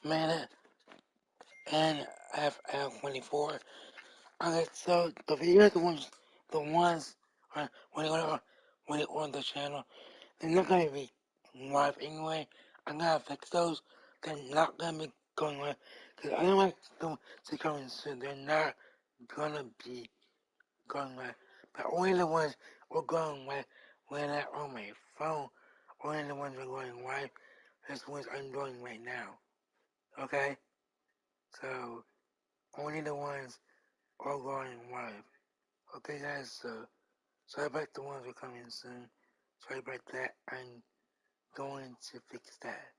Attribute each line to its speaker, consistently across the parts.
Speaker 1: Madden and FL24. Okay, so the videos, the ones when it on the channel, they're not gonna be live anyway. I'm gonna fix those. They're not gonna be going live because I don't like them to come in soon. They're not gonna be going live. But only the ones we're going live when I'm on my phone. Only the ones we're going live. That's the ones I'm doing right now. Okay, so only the ones are going live. Okay, guys. So sorry about the ones we're coming soon. Sorry about that. I'm going to fix that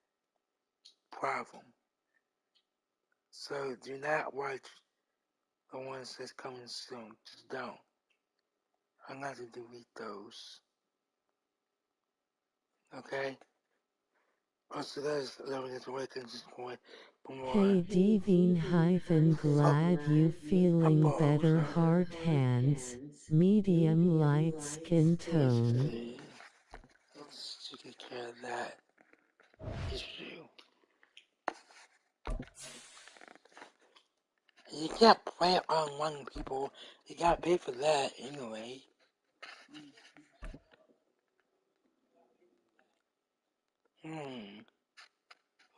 Speaker 1: problem. So do not watch the ones that's coming soon. Just don't. I'm going to delete those. Okay? Also, guys, love this way can just point for more.
Speaker 2: Hey Devine-glad you feeling better. Hard hands, medium light skin tone.
Speaker 1: Let's take care of that issue. You can't play it online, people. You gotta pay for that anyway.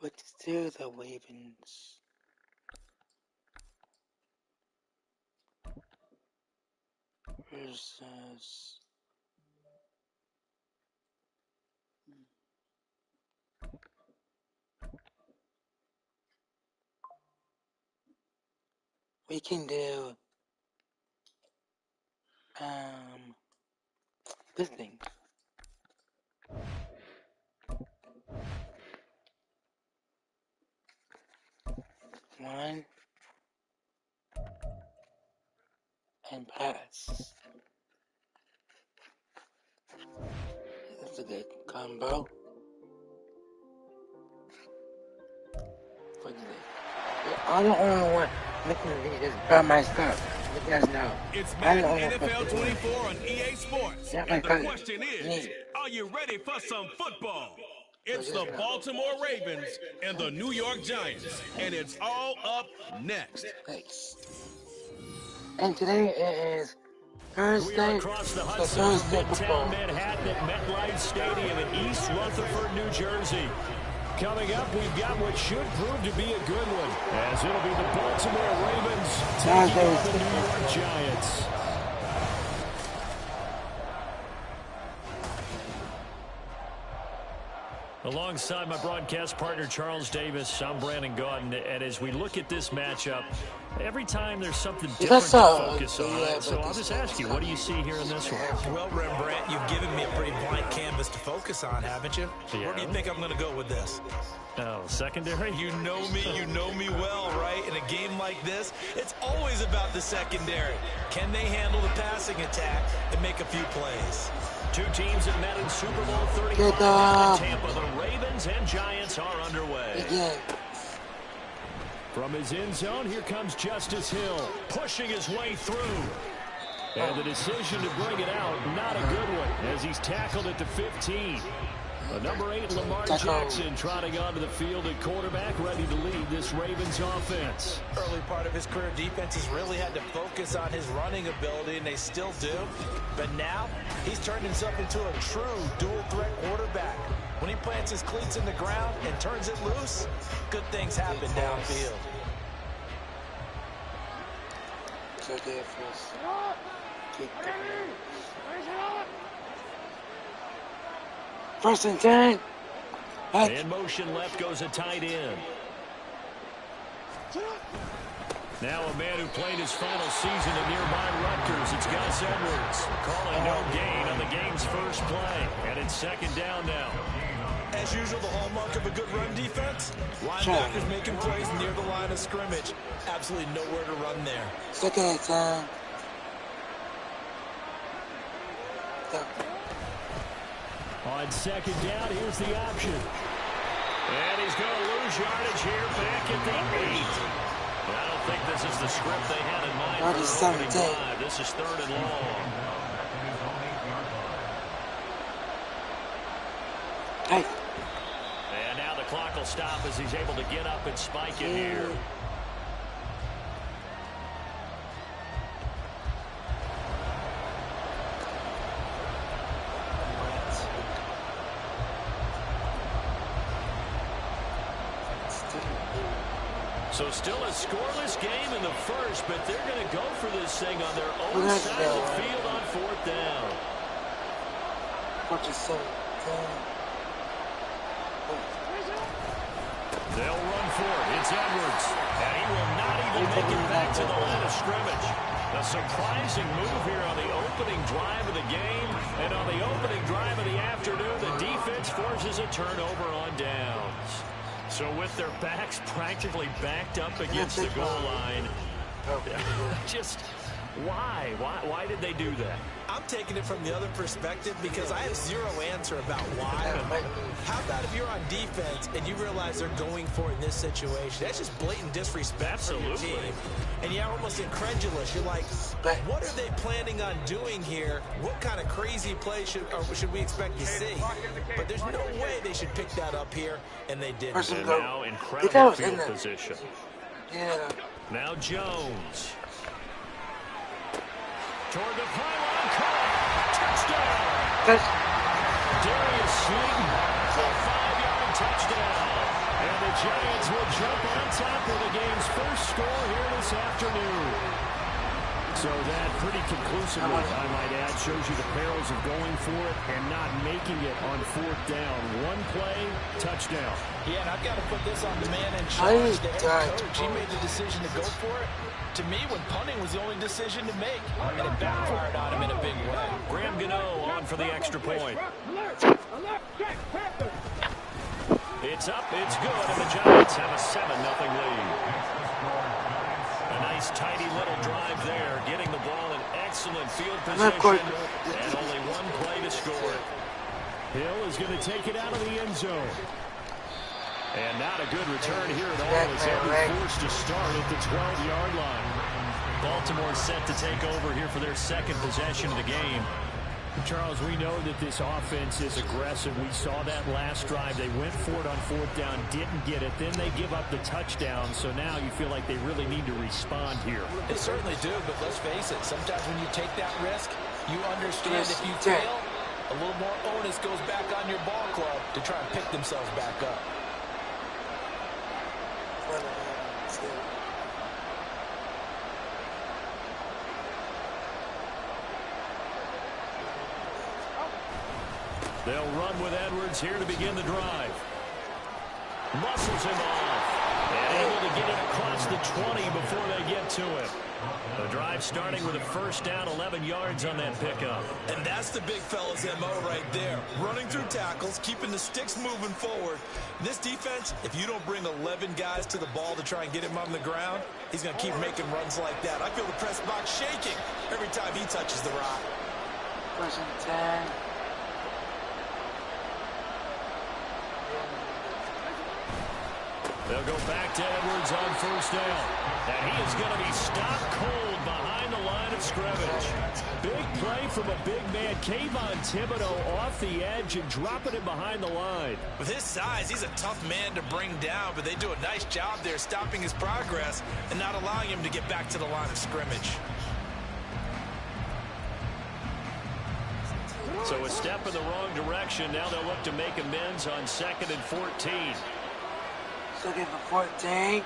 Speaker 1: Let's do the Ravens versus we can do this thing. One and pass. That's a good combo. I'm the only one making the videos by myself. You guys know.
Speaker 3: It's Madden NFL 24 on EA Sports. And the question is, are you ready for some football? It's the Baltimore Ravens and the New York Giants. And it's all up next.
Speaker 1: Thanks. And today is Thursday.
Speaker 4: We are across the Hudson from Midtown Manhattan at MetLife Stadium in East Rutherford, New Jersey. Coming up, we've got what should prove to be a good one, as it'll be the Baltimore Ravens taking on the New York Giants. Alongside my broadcast partner, Charles Davis, I'm Brandon Gaudin, and as we look at this matchup, every time there's something different to focus on. So I'll just ask you, what do you see here in this one?
Speaker 5: Well, Rembrandt, you've given me a pretty blank canvas to focus on, haven't you?
Speaker 4: Yeah.
Speaker 5: Where do you think I'm going to go with this?
Speaker 4: Oh, secondary?
Speaker 5: You know me well, right? In a game like this, it's always about the secondary. Can they handle the passing attack and make a few plays?
Speaker 4: Two teams that met in Super Bowl 35 in Tampa. The Ravens and Giants are underway. From his end zone, here comes Justice Hill, pushing his way through. And the decision to bring it out, not a good one, as he's tackled at the 15. Number 8, Lamar Jackson, trotting onto the field at quarterback, ready to lead this Ravens offense.
Speaker 5: Early part of his career, defenses really had to focus on his running ability, and they still do. But now, he's turned himself into a true dual-threat quarterback. When he plants his cleats in the ground and turns it loose, good things happen downfield.
Speaker 1: First and 10.
Speaker 4: In motion left goes a tight end. Now a man who played his final season in nearby Rutgers. It's Gus Edwards calling no gain on the game's first play. And it's second down now.
Speaker 5: As usual, the hallmark of a good run defense, linebackers making plays near the line of scrimmage. Absolutely nowhere to run there.
Speaker 1: Second time.
Speaker 4: On second down, here's the option. And he's going to lose yardage here back at the 8. But I don't think this is the script they had in mind for the opening drive. This is third and long.
Speaker 1: Hey.
Speaker 4: And now the clock will stop as he's able to get up and spike it here. So still a scoreless game in the first, but they're going to go for this thing on their own side of the field on 4th down. They'll run for it. It's Edwards. And he will not even make it back to the line of scrimmage. A surprising move here on the opening drive of the game. And on the opening drive of the afternoon, the defense forces a turnover on downs. So with their backs practically backed up against the goal line, just why? Why did they do that?
Speaker 5: I'm taking it from the other perspective because I have zero answer about why. How about if you're on defense and you realize they're going for it in this situation? That's just blatant disrespect for your team. And you're almost incredulous. You're like, what are they planning on doing here? What kind of crazy play should we expect to see? But there's no way they should pick that up here, and they didn't.
Speaker 4: And now incredible field position.
Speaker 1: Yeah.
Speaker 4: Now Jones. Toward the pylon, caught. Touchdown. Darius Slayton, a 5-yard touchdown. And the Giants will jump on top of the game's first score here this afternoon. So that pretty conclusively, I might add, shows you the perils of going for it and not making it on 4th down. One play, touchdown.
Speaker 5: Yeah, and I've got to put this on the man in charge, the head coach. He made the decision to go for it. To me, when punting was the only decision to make, and it backfired on him in a big way.
Speaker 4: Graham Gano on for the extra point. It's up, it's good, and the Giants have a 7-0 lead. A nice, tidy little drive there, getting the ball in excellent field position, and only one play to score it. Hill is going to take it out of the end zone. And not a good return here at all as he'll be forced to start at the 12-yard line. Baltimore set to take over here for their second possession of the game.
Speaker 6: Charles, we know that this offense is aggressive. We saw that last drive. They went for it on 4th down, didn't get it. Then they give up the touchdown. So now you feel like they really need to respond here.
Speaker 5: They certainly do, but let's face it. Sometimes when you take that risk, you understand if you fail, a little more onus goes back on your ball club to try and pick themselves back up.
Speaker 4: They'll run with Edwards here to begin the drive. Muscles him off. And able to get it across the 20 before they get to him. The drive starting with a first down, 11 yards on that pickup.
Speaker 5: And that's the big fella's MO right there. Running through tackles, keeping the sticks moving forward. This defense, if you don't bring 11 guys to the ball to try and get him on the ground, he's going to keep making runs like that. I feel the press box shaking every time he touches the rock.
Speaker 1: First and 10.
Speaker 4: They'll go back to Edwards on first down. And he is going to be stopped cold behind the line of scrimmage.
Speaker 6: Big play from a big man. Kayvon Thibodeau off the edge and dropping it behind the line.
Speaker 5: With his size, he's a tough man to bring down, but they do a nice job there stopping his progress and not allowing him to get back to the line of scrimmage.
Speaker 4: So a step in the wrong direction. Now they'll look to make amends on 2nd and 14.
Speaker 1: Looking for 14.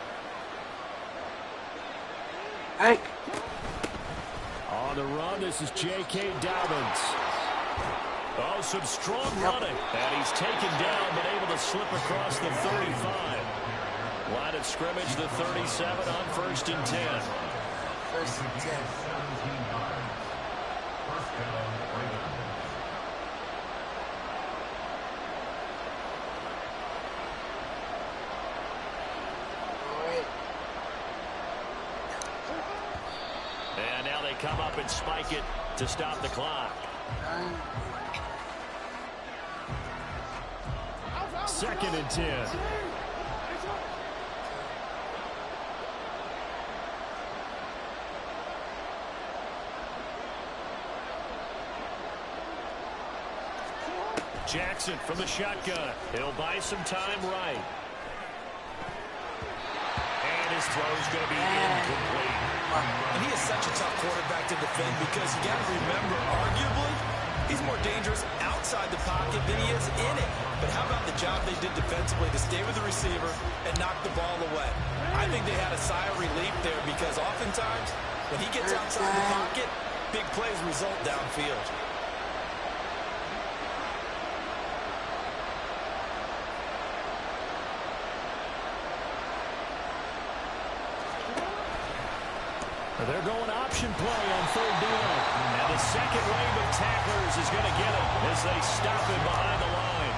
Speaker 1: Hey.
Speaker 6: On the run, this is J.K. Dobbins.
Speaker 4: Oh, some strong running. And he's taken down, but able to slip across the 35. Line of scrimmage, the 37 on 1st and 10.
Speaker 1: First and 10.
Speaker 4: And now they come up and spike it to stop the clock.
Speaker 6: 2nd and 10.
Speaker 4: Jackson from the shotgun. He'll buy some time right. throw's going to be incomplete.
Speaker 5: And he is such a tough quarterback to defend because you got to remember, arguably, he's more dangerous outside the pocket than he is in it. But how about the job they did defensively to stay with the receiver and knock the ball away? I think they had a sigh of relief there because oftentimes when he gets outside the pocket, big plays result downfield.
Speaker 4: They're going option play on third down. And the second wave of tacklers is going to get him as they stop him behind the line.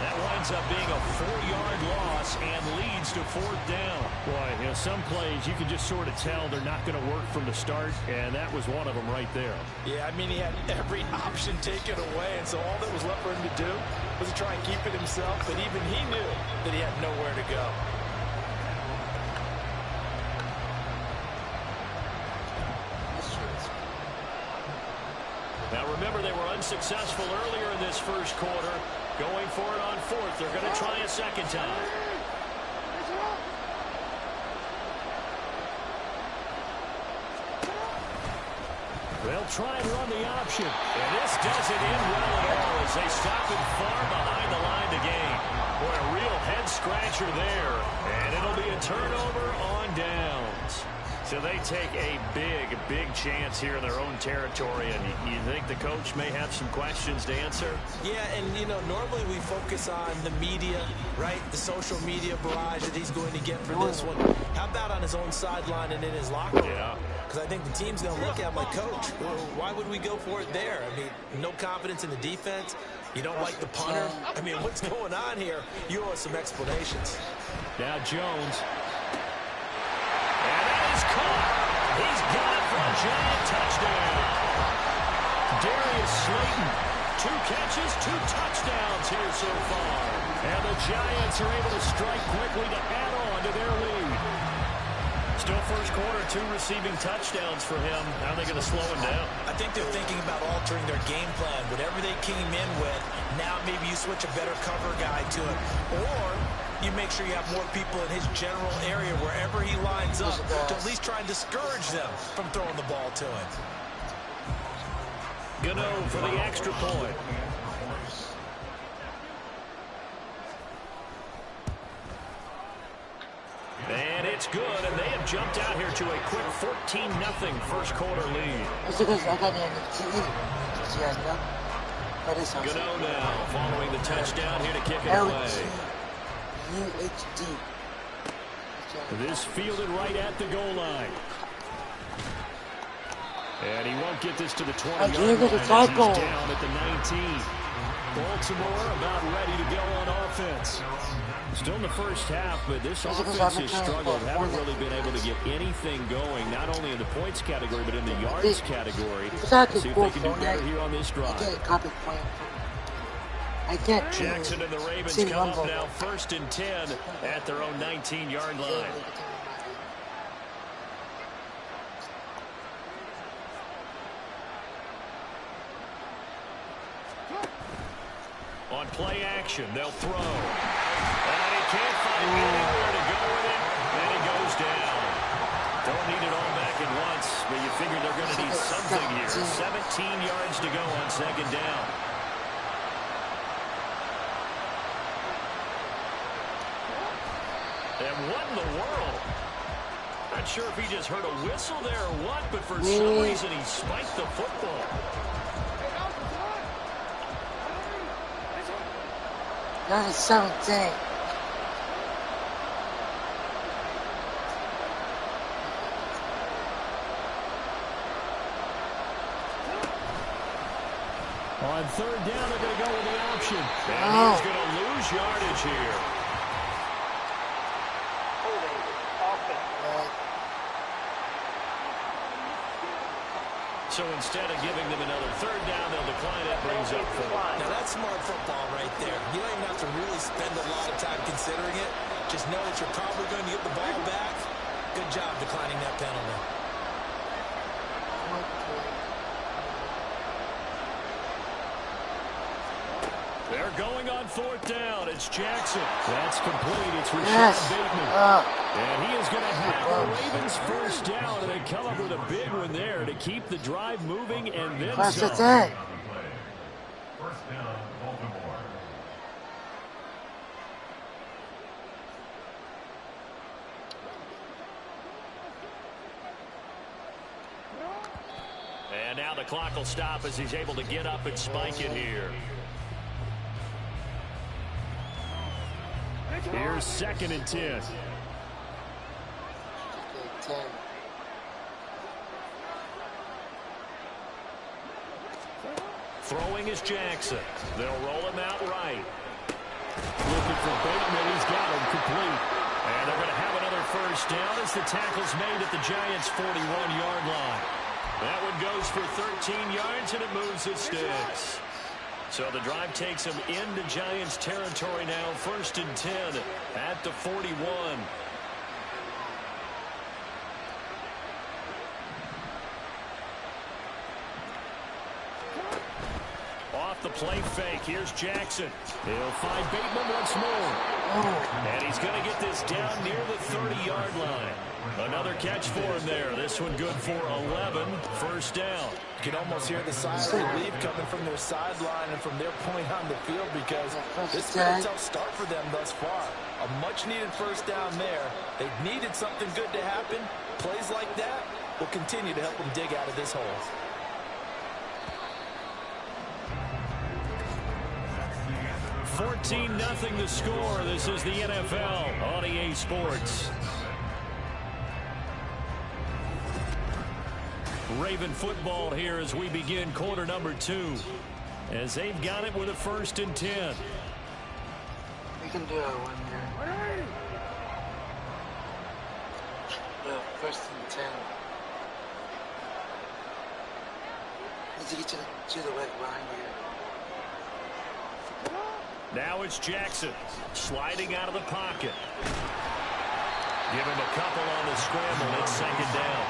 Speaker 4: That winds up being a 4-yard loss and leads to fourth down.
Speaker 6: Boy, you know, some plays you can just sort of tell they're not going to work from the start, and that was one of them right there.
Speaker 5: Yeah, I mean, he had every option taken away, and so all that was left for him to do was to try and keep it himself, but even he knew that he had nowhere to go.
Speaker 6: Now remember, they were unsuccessful earlier in this first quarter. Going for it on fourth. They're going to try a second time. They'll try and run the option. And this doesn't end well at all as they stop him far behind the line to gain. Boy, a real head-scratcher there. And it'll be a turnover on downs. So they take a big, big chance here in their own territory. And you think the coach may have some questions to answer?
Speaker 5: Yeah, and, you know, normally we focus on the media, right? The social media barrage that he's going to get for this one. How about on his own sideline and in his locker room?
Speaker 6: Yeah.
Speaker 5: Because I think the team's going to look at him like, Coach, why would we go for it there? I mean, no confidence in the defense. You don't like the punter. I mean, what's going on here? You owe us some explanations.
Speaker 6: Now Jones. And that is caught. He's got it for a giant touchdown. Darius Slayton, 2 catches, 2 touchdowns here so far. And the Giants are able to strike quickly to add on to their lead. Still first quarter, 2 receiving touchdowns for him. How are they going to slow him down?
Speaker 5: I think they're thinking about altering their game plan. Whatever they came in with, now maybe you switch a better cover guy to him. Or you make sure you have more people in his general area wherever he lines up to at least try and discourage them from throwing the ball to him.
Speaker 6: Gano for the extra point. And it's good, and they have jumped out here to a quick 14-0 first quarter lead. Gano now following the touchdown here to kick it away. This fielded right at the goal line. And he won't get this to the 20-yard line as he's down at the 19. Baltimore about ready to go on offense. Still in the first half, but this offense has struggled. Haven't really been able to get anything going, not only in the points category, but in the yards category. See if they can do better here on this drive. Jackson and the Ravens come up now 1st and 10 at their own 19-yard line. On play action, they'll throw. And he can't find anywhere to go with it, and he goes down. Don't need it all back at once, but you figure they're going to need something here. 17 yards to go on 2nd down. And what in the world? Not sure if he just heard a whistle there or what, but for some reason he spiked the football.
Speaker 1: That is 17.
Speaker 6: On 3rd down, they're going to go with the option. And he's going to lose yardage here. So instead of giving them another 3rd down, they'll decline it. Brings up 4.
Speaker 5: Now that's smart football right there. You don't even have to really spend a lot of time considering it. Just know that you're probably going to get the ball back. Good job declining that penalty.
Speaker 6: They're going on 4th down. It's Jackson. That's complete. It's Rashad Bateman.
Speaker 4: And he is going to have a Ravens first down, and they come up with a big one there to keep the drive moving and then some.
Speaker 1: First down, Baltimore.
Speaker 4: And now the clock will stop as he's able to get up and spike it here. Here's 2nd and 10. Throwing is Jackson. They'll roll him out right. Looking for Bateman. He's got him complete. And they're going to have another first down as the tackle's made at the Giants' 41-yard line. That one goes for 13 yards, and it moves his sticks. So the drive takes him into Giants territory now. 1st and 10 at the 41. Off the play fake. Here's Jackson. He'll find Bateman once more. And he's going to get this down near the 30-yard line. Another catch for him there. This one good for 11. First down.
Speaker 5: You can almost hear the sigh of relief coming from their sideline and from their point on the field because this has been a tough start for them thus far. A much-needed first down there. They needed something good to happen. Plays like that will continue to help them dig out of this hole.
Speaker 4: $14-0 the score. This is the NFL on EA Sports. Raven football here as we begin quarter number 2. As they've got it with a 1st and 10.
Speaker 1: We can do it one here. Well, 1st and 10. Need to get to the red line here.
Speaker 4: Now it's Jackson sliding out of the pocket. Give him a couple on the scramble. It's 2nd down.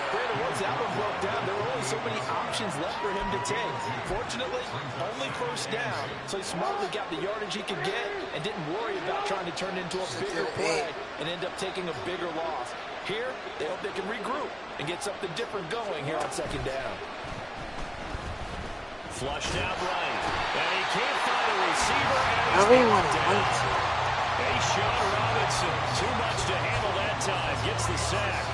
Speaker 5: Brandon, once that one broke down, there were only so many options left for him to take. Fortunately, only 1st down, so he smartly got the yardage he could get and didn't worry about trying to turn it into a bigger play and end up taking a bigger loss. Here, they hope they can regroup and get something different going here on 2nd down.
Speaker 4: Flushed out right, and he can't find a receiver, and he's brought down. Sean Robinson, too much to handle that time, gets the sack.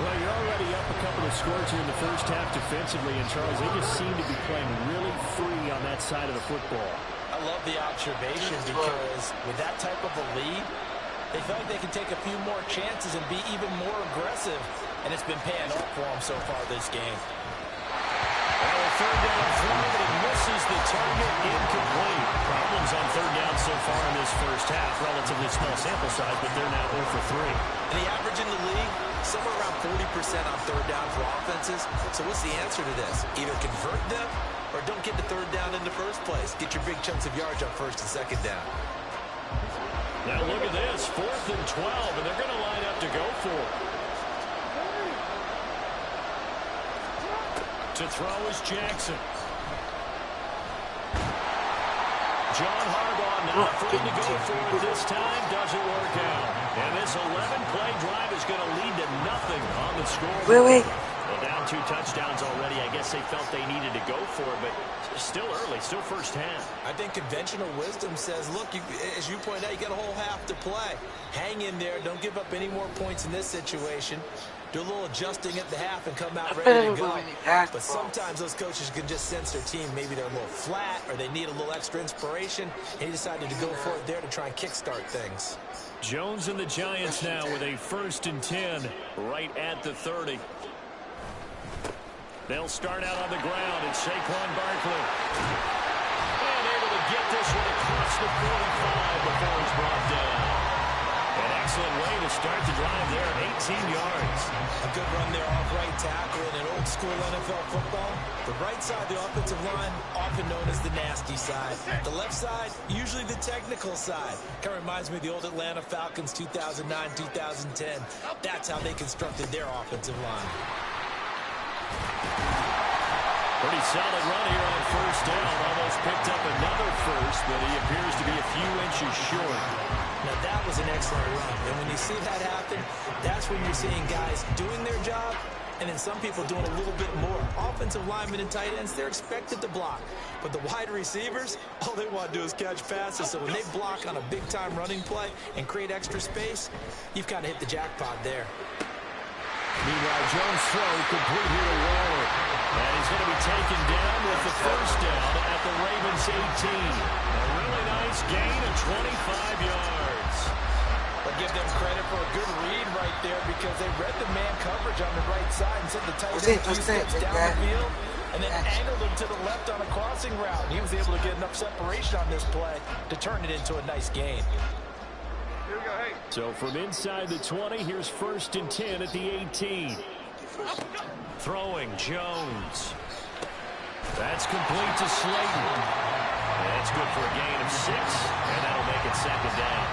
Speaker 6: Well, you're already up a couple of scores here in the first half defensively, and Charles, they just seem to be playing really free on that side of the football.
Speaker 5: I love the observation because with that type of a lead, they feel like they can take a few more chances and be even more aggressive, and it's been paying off for them so far this game.
Speaker 4: Well, 3rd down throw, but it misses the target, incomplete. Problems on 3rd down so far in this first half. Relatively small sample size, but they're now 0 for 3.
Speaker 5: And the average in the league, somewhere around 40% on 3rd down for offenses. So what's the answer to this? Either convert them or don't get the 3rd down in the first place. Get your big chunks of yards on 1st and 2nd down.
Speaker 4: Now look at this, 4th and 12, and they're going to line up to go for it. To throw is Jackson. John Harbaugh not afraid to go for it this time. Doesn't work out. And this 11-play drive is going to lead to nothing on the scoreboard.
Speaker 1: Really?
Speaker 4: Well, down 2 touchdowns already. I guess they felt they needed to go for it, but still early, still first half.
Speaker 5: I think conventional wisdom says, look, as you point out, you got a whole half to play. Hang in there. Don't give up any more points in this situation. Do a little adjusting at the half and come out ready to go. But sometimes those coaches can just sense their team. Maybe they're a little flat or they need a little extra inspiration. And he decided to go for it there to try and kickstart things.
Speaker 4: Jones and the Giants now with a 1st and 10 right at the 30. They'll start out on the ground. It's Saquon Barkley. And able to get this one across the 45 before he's brought down. An excellent way to start the drive there, 18 yards.
Speaker 5: A good run there off right tackle in an old school NFL football. The right side, the offensive line, often known as the nasty side. The left side, usually the technical side. Kind of reminds me of the old Atlanta Falcons 2009-2010. That's how they constructed their offensive line.
Speaker 6: Pretty solid run here on first down. Almost picked up another first, but he appears to be a few inches short.
Speaker 5: Now, that was an excellent run. And when you see that happen, that's when you're seeing guys doing their job and then some people doing a little bit more. Offensive linemen and tight ends, they're expected to block. But the wide receivers, all they want to do is catch passes. So when they block on a big-time running play and create extra space, you've kind of hit the jackpot there.
Speaker 6: Meanwhile, Jones' throw complete here to Waller. And he's going to be taken down with the first down at the Ravens 18. A really nice gain of 25 yards.
Speaker 5: I'll give them credit for a good read right there because they read the man coverage on the right side and sent the tight end a few steps down the field and then angled him to the left on a crossing route. He was able to get enough separation on this play to turn it into a nice gain.
Speaker 4: So from inside the 20, here's 1st and 10 at the 18.
Speaker 6: Throwing Jones. That's complete to Slayton. That's good for a gain of 6, and that'll make it 2nd down.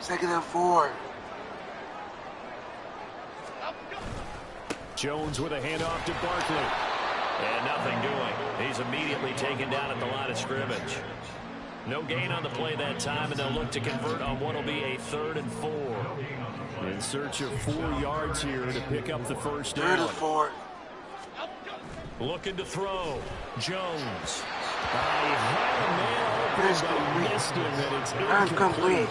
Speaker 1: Second and 4.
Speaker 4: Jones with a handoff to Barkley.
Speaker 6: And nothing doing. He's immediately taken down at the line of scrimmage. No gain on the play that time, and they'll look to convert on what will be a 3rd and 4.
Speaker 4: In search of 4 yards here to pick up the first down.
Speaker 1: 3rd and 4.
Speaker 6: Looking to throw. Jones. He had a man open, but he missed him, and it's incomplete.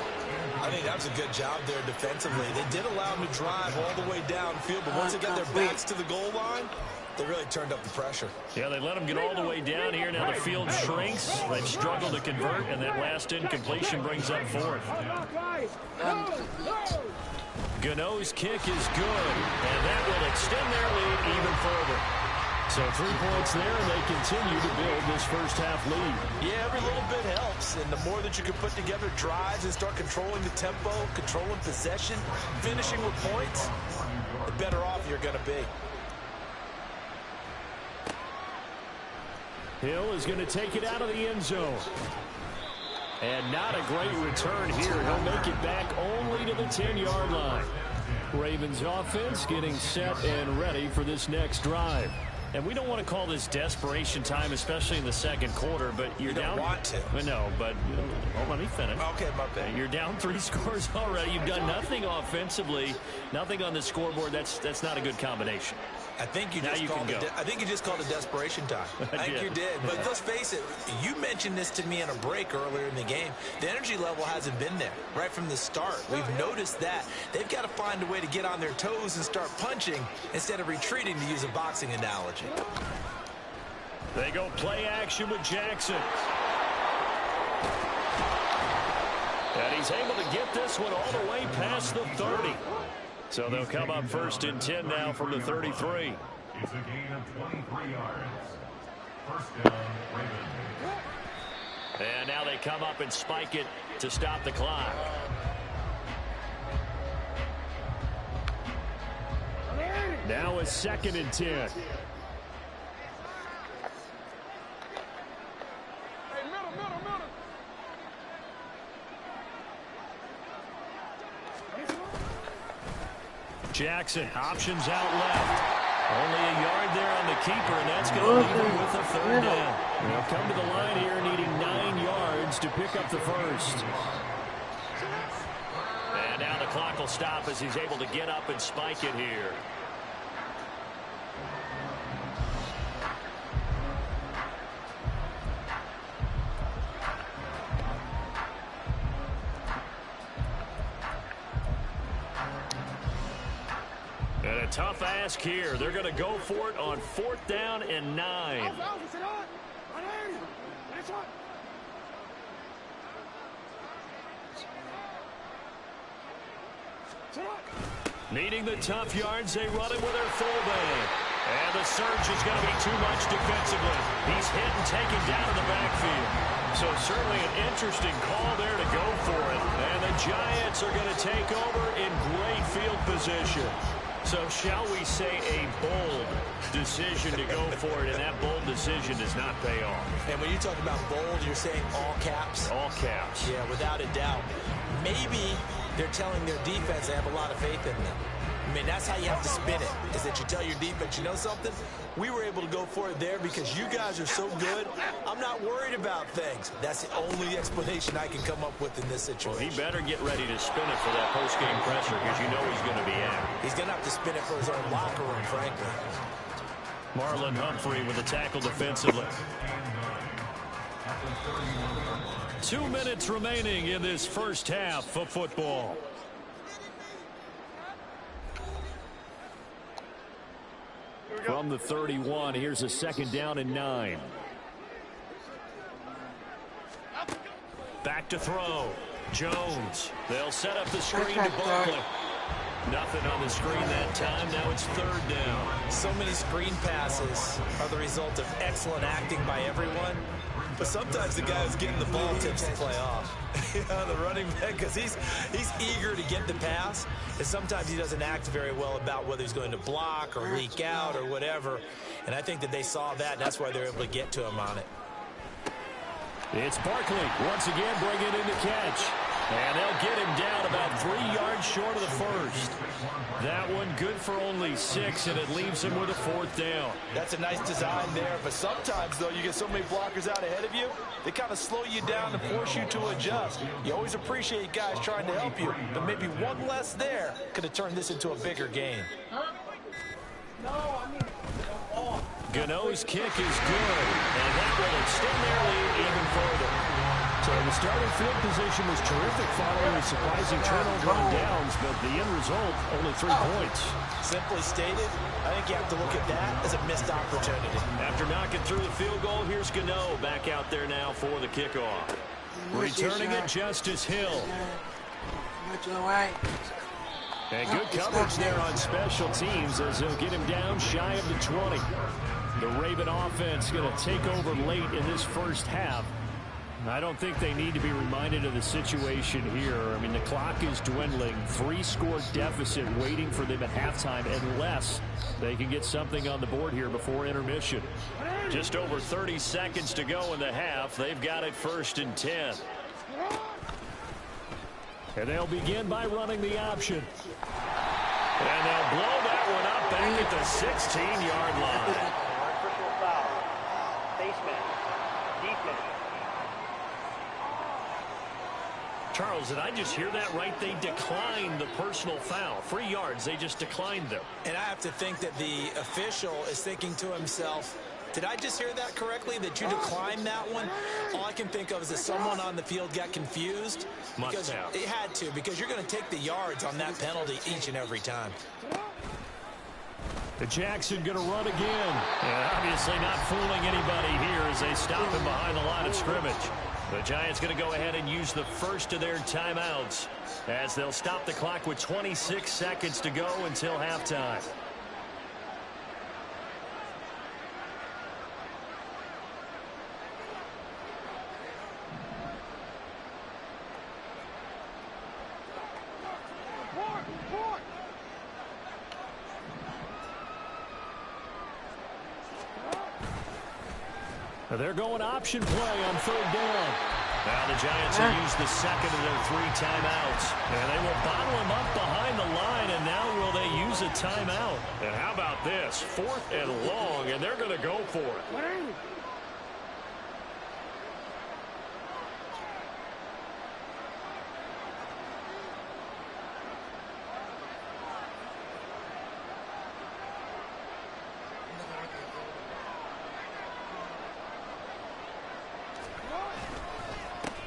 Speaker 5: I think that was a good job there defensively. They did allow them to drive all the way downfield, but once they got their backs to the goal line, they really turned up the pressure.
Speaker 6: Yeah, they let them get all the way down here. Now the field shrinks. They've struggled to convert, and that last incompletion brings up 4th. Gano's kick is good, and that will extend their lead even further.
Speaker 4: So 3 points there, and they continue to build this first-half lead.
Speaker 5: Yeah, every little bit helps, and the more that you can put together drives and start controlling the tempo, controlling possession, finishing with points, the better off you're going to be.
Speaker 4: Hill is going to take it out of the end zone. And not a great return here. He'll make it back only to the 10-yard line. Ravens offense getting set and ready for this next drive.
Speaker 6: And we don't want to call this desperation time, especially in the second quarter, but you're down.
Speaker 5: You don't want to.
Speaker 6: No, but let me finish.
Speaker 5: Okay, my bad.
Speaker 6: You're down 3 scores already. You've done nothing offensively, nothing on the scoreboard. That's not a good combination.
Speaker 5: I think you just called it desperation time. I think you did. But let's face it, you mentioned this to me in a break earlier in the game. The energy level hasn't been there right from the start. We've noticed that. They've got to find a way to get on their toes and start punching instead of retreating, to use a boxing analogy.
Speaker 6: They go play action with Jackson. And he's able to get this one all the way past the 30. So they'll come up 1st and 10 now from the 33.
Speaker 7: It's a gain of 23 yards. First down, Ravens.
Speaker 6: And now they come up and spike it to stop the clock.
Speaker 4: Now a 2nd and 10.
Speaker 6: Jackson, options out left. Only a yard there on the keeper, and that's going to leave him with a 3rd down.
Speaker 4: They'll come to the line here needing 9 yards to pick up the first.
Speaker 6: And now the clock will stop as he's able to get up and spike it here. And a tough ask here. They're going to go for it on 4th down and 9. Needing the tough yards, they run it with their fullback. And the surge is going to be too much defensively. He's hit and taken down in the backfield. So certainly an interesting call there to go for it. And the Giants are going to take over in great field position. So shall we say a bold decision to go for it, and that bold decision does not pay off.
Speaker 5: And when you talk about bold, you're saying all caps?
Speaker 6: All caps.
Speaker 5: Yeah, without a doubt. Maybe they're telling their defense they have a lot of faith in them. I mean, that's how you have to spin it, is that you tell your defense, you know something? We were able to go for it there because you guys are so good. I'm not worried about things. That's the only explanation I can come up with in this situation.
Speaker 6: Well, he better get ready to spin it for that post-game pressure because you know he's going to be in.
Speaker 5: He's going to have to spin it for his own locker room, frankly.
Speaker 6: Marlon Humphrey with a tackle defensively. 2 minutes remaining in this first half of football. From the 31, here's a 2nd down and 9. Back to throw. Jones. They'll set up the screen to Barkley. Nothing on the screen that time. Now it's 3rd down.
Speaker 5: So many screen passes are the result of excellent acting by everyone. But sometimes the guy who's getting the ball tips the play off. The running back, because he's eager to get the pass. And sometimes he doesn't act very well about whether he's going to block or leak out or whatever. And I think that they saw that, and that's why they're able to get to him on it.
Speaker 6: It's Barkley once again bringing in the catch. And they'll get him down about 3 yards short of the first. That one good for only 6, and it leaves him with a 4th down.
Speaker 5: That's a nice design there, but sometimes, though, you get so many blockers out ahead of you, they kind of slow you down and force you to adjust. You always appreciate guys trying to help you, but maybe one less there could have turned this into a bigger game.
Speaker 6: Gano's kick is good, and that will extend their lead even further. So the starting field position was terrific following a surprising turnover on downs, but the end result, only 3 points.
Speaker 5: Simply stated, I think you have to look at that as a missed opportunity.
Speaker 6: After knocking through the field goal, here's Gano back out there now for the kickoff. Returning it, Justice Hill. And good coverage there on special teams as they'll get him down shy of the 20. The Raven offense going to take over late in this first half. I don't think they need to be reminded of the situation here. I mean, the clock is dwindling. 3-score deficit waiting for them at halftime unless they can get something on the board here before intermission. Just over 30 seconds to go in the half. They've got it 1st and 10. And they'll begin by running the option. And they'll blow that one up back at the 16-yard line.
Speaker 8: Personal foul. Baseman. Defense.
Speaker 6: Charles, did I just hear that right? They declined the personal foul. 3 yards, they just declined them.
Speaker 5: And I have to think that the official is thinking to himself, did I just hear that correctly, that you declined that one? All I can think of is that someone on the field got confused.
Speaker 6: Must have.
Speaker 5: It had to, because you're going to take the yards on that penalty each and every time.
Speaker 6: The Jackson going to run again. And obviously not fooling anybody here as they stop him behind the line of scrimmage. The Giants going to go ahead and use the first of their timeouts as they'll stop the clock with 26 seconds to go until halftime. They're going option play on 3rd down. Now the Giants have used the second of their 3 timeouts. And they will bottle him up behind the line, and now will they use a timeout? And how about this? 4th and long, and they're going to go for it.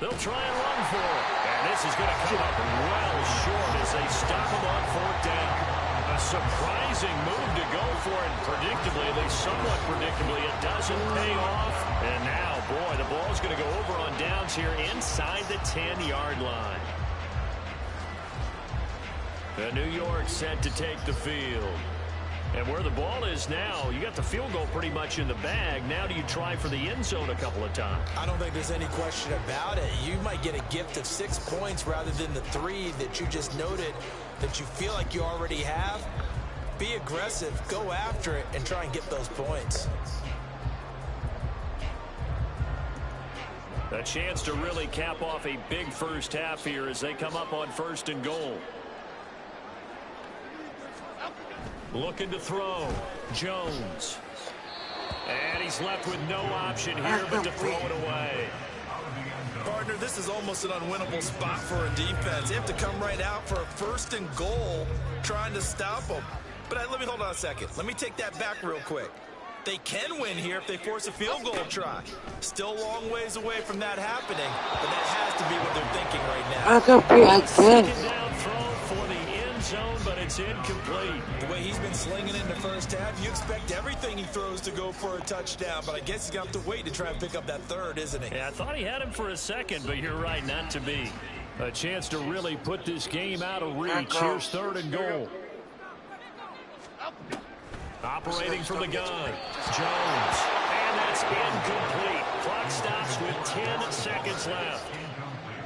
Speaker 6: They'll try and run for it. And this is going to come up well short as they stop him on 4th down. A surprising move to go for it. Predictably, at least somewhat predictably, it doesn't pay off. And now, boy, the ball's going to go over on downs here inside the 10-yard line. The New York set to take the field. And where the ball is now, you got the field goal pretty much in the bag. Now do you try for the end zone a couple of times?
Speaker 5: I don't think there's any question about it. You might get a gift of 6 points rather than the 3 that you just noted that you feel like you already have. Be aggressive, go after it, and try and get those points.
Speaker 6: A chance to really cap off a big first half here as they come up on 1st and goal. Looking to throw. Jones. And he's left with no option here but to throw it away.
Speaker 5: Partner, this is almost an unwinnable spot for a defense. They have to come right out for a 1st and goal trying to stop them. But let me hold on a second. Let me take that back real quick. They can win here if they force a field goal try. Still a long ways away from that happening, but that has to be what they're thinking right now.
Speaker 6: Second down throw for the end zone, but it's incomplete.
Speaker 5: The way he's been slinging in the first half, you expect everything he throws to go for a touchdown, but I guess he's going to have to wait to try and pick up that 3rd, isn't he?
Speaker 6: Yeah, I thought he had him for a second, but you're right, not to be. A chance to really put this game out of reach. Here's 3rd and goal. Operating from the gun, Jones, and that's incomplete. Clock stops with 10 seconds left.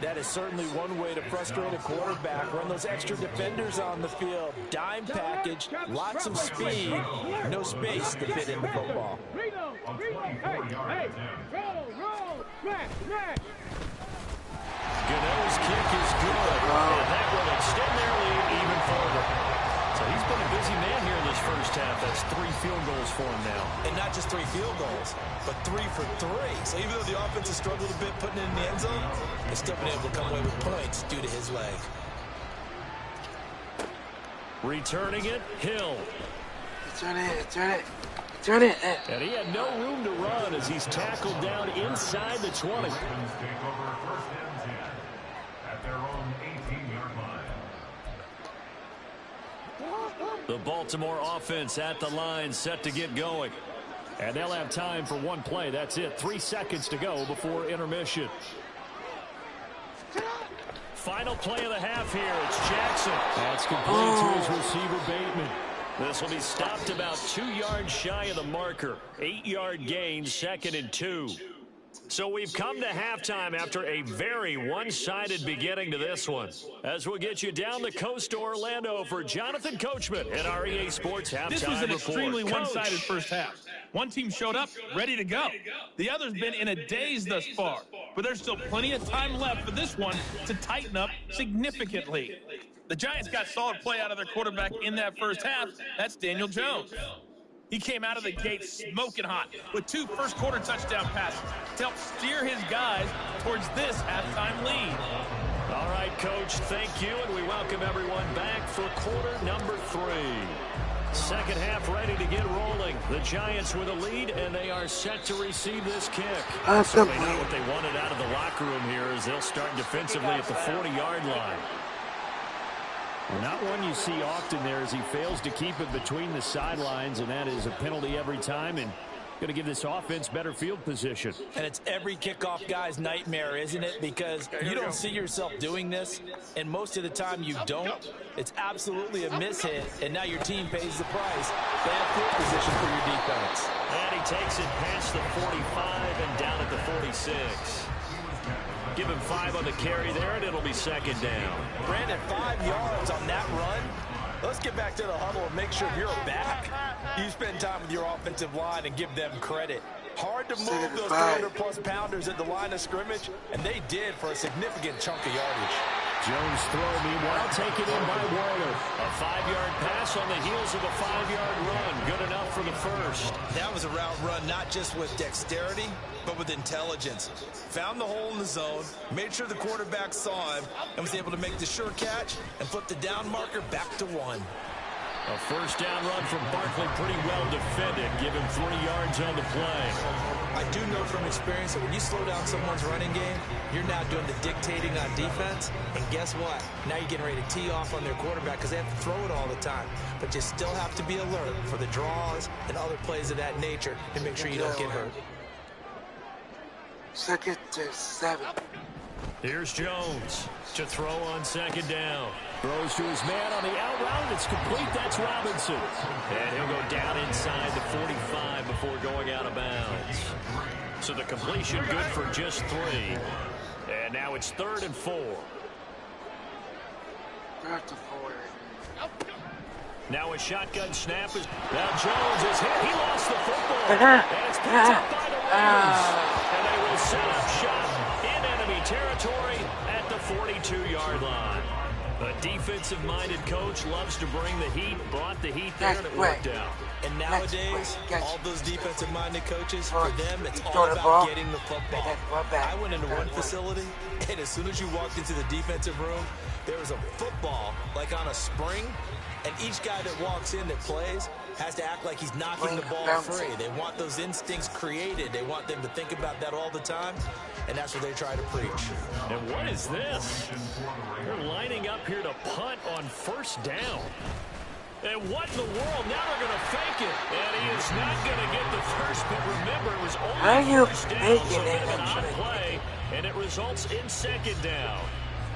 Speaker 5: That is certainly one way to frustrate a quarterback. Run those extra defenders on the field. Dime package, lots of speed, no space to fit in the football.
Speaker 6: Gano's kick is good, and that will extend their lead even further. So he's been a busy man here in this first half. That's 3 field goals for him now.
Speaker 5: And not just 3 field goals, but 3 for 3. So even though the offense has struggled a bit putting it in the end zone, they've still been able to come away with points due to his leg.
Speaker 6: Returning it, Hill.
Speaker 1: Return it.
Speaker 6: And he had no room to run as he's tackled down inside the 20.
Speaker 7: Take over 1st and 10 at their own 18-yard line.
Speaker 6: The Baltimore offense at the line, set to get going. And they'll have time for one play. That's it. 3 seconds to go before intermission. Final play of the half here. It's Jackson. That's complete to his receiver, Bateman. This will be stopped about 2 yards shy of the marker. 8-yard gain, 2nd and 2. So we've come to halftime after a very one-sided beginning to this one. As we'll get you down the coast to Orlando for Jonathan Coachman at our EA Sports Halftime Report.
Speaker 9: This was an extremely
Speaker 6: Coach.
Speaker 9: one-sided first half. One team showed up, ready to go. The other's been in a daze thus far, but there's still plenty of time left for this one to tighten up significantly. The Giants got solid play out of their quarterback in that first half. That's Daniel Jones. He came out of the gate smoking hot with 2 first-quarter touchdown passes to help steer his guys towards this halftime lead.
Speaker 6: All right, Coach, thank you, and we welcome everyone back for quarter number 3. Second half ready to get rolling. The Giants with a lead, and they are set to receive this kick. So they know what they wanted out of the locker room here as they'll start defensively at the 40-yard line.
Speaker 4: Well, not one you see often there as he fails to keep it between the sidelines, and that is a penalty every time, and going to give this offense better field position.
Speaker 5: And it's every kickoff guy's nightmare, isn't it? Because you don't see yourself doing this, and most of the time you don't. It's absolutely a mishit, and now your team pays the price. Bad field position for your defense.
Speaker 6: And he takes it past the 45 and down at the 46. Give him 5 on the carry there, and it'll be 2nd down.
Speaker 5: Brandon, 5 yards on that run. Let's get back to the huddle and make sure you're back. You spend time with your offensive line and give them credit. Hard to move those 300-plus pounders at the line of scrimmage, and they did for a significant chunk of yardage.
Speaker 6: Jones throw, meanwhile, taken in by Warner. A 5-yard pass on the heels of a 5-yard run. Good enough for the first.
Speaker 5: That was a route run not just with dexterity, but with intelligence. Found the hole in the zone, made sure the quarterback saw him, and was able to make the sure catch and flip the down marker back to 1.
Speaker 6: A first down run from Barkley, pretty well defended. Give him 3 yards on the play.
Speaker 5: I do know from experience that when you slow down someone's running game, you're now doing the dictating on defense. And guess what? Now you're getting ready to tee off on their quarterback because they have to throw it all the time. But you still have to be alert for the draws and other plays of that nature and make sure you don't get hurt.
Speaker 1: 2nd to 7.
Speaker 6: Here's Jones to throw on 2nd down. Throws to his man on the out route. It's complete. That's Robinson. And he'll go down inside the 45 before going out of bounds. So the completion good for just 3. And now it's 3rd and 4.
Speaker 1: 3rd to 4.
Speaker 4: Now a shotgun snap is... Now Jones is hit. He lost the football. And it's picked up by the Ravens. And they will set up shop in enemy territory at the 42-yard line. A defensive-minded coach loves to bring the heat, brought the heat there, and it worked out.
Speaker 5: And nowadays, all those defensive-minded coaches, for them, it's all about getting the football. I went into one facility, and as soon as you walked into the defensive room, there was a football, like on a spring, and each guy that walks in that plays has to act like he's knocking the ball free. They want those instincts created. They want them to think about that all the time, and that's what they try to preach.
Speaker 4: And what is this? They're lining up here to punt on first down. And what in the world? Now they're going to fake it. And he is not going to get the first, but remember, it was only first down, so an odd play, and it results in second down.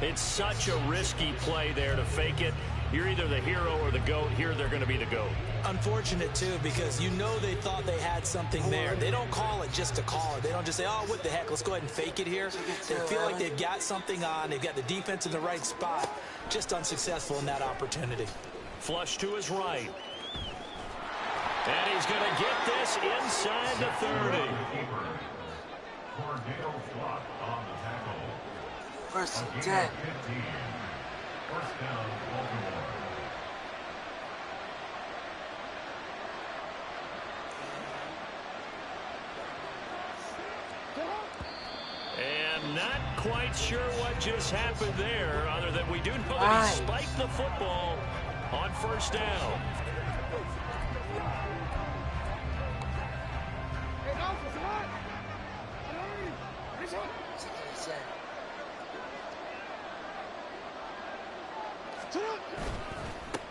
Speaker 4: It's such a risky play there to fake it. You're either the hero or the GOAT. Here they're going to be the GOAT.
Speaker 5: Unfortunate, too, because you know they thought they had something there. They don't call it just to call it. They don't just say, oh, what the heck, let's go ahead and fake it here. They feel like they've got something on. They've got the defense in the right spot. Just unsuccessful in that opportunity.
Speaker 4: Flush to his right. And he's going to get this inside the 30.
Speaker 1: First and 10.
Speaker 7: First down, Baltimore.
Speaker 4: And not quite sure what just happened there, other than we do know that he spiked the football on first down.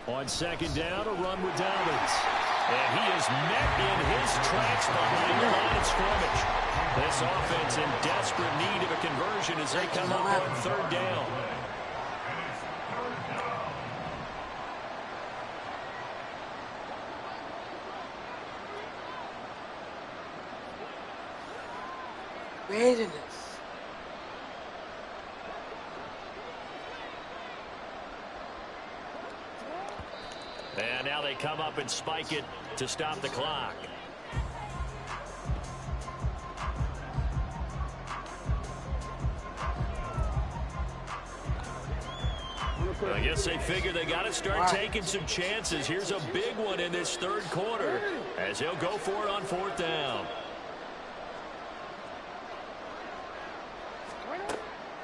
Speaker 4: On second down, a run with Dobbins. And he is met in his tracks behind the line of scrimmage. This offense in desperate need of a conversion as they come up on third down.
Speaker 1: Craziness.
Speaker 4: And now they come up and spike it to stop the clock. I guess they figure they got to start taking some chances. Here's a big one in this third quarter as he'll go for it on fourth down.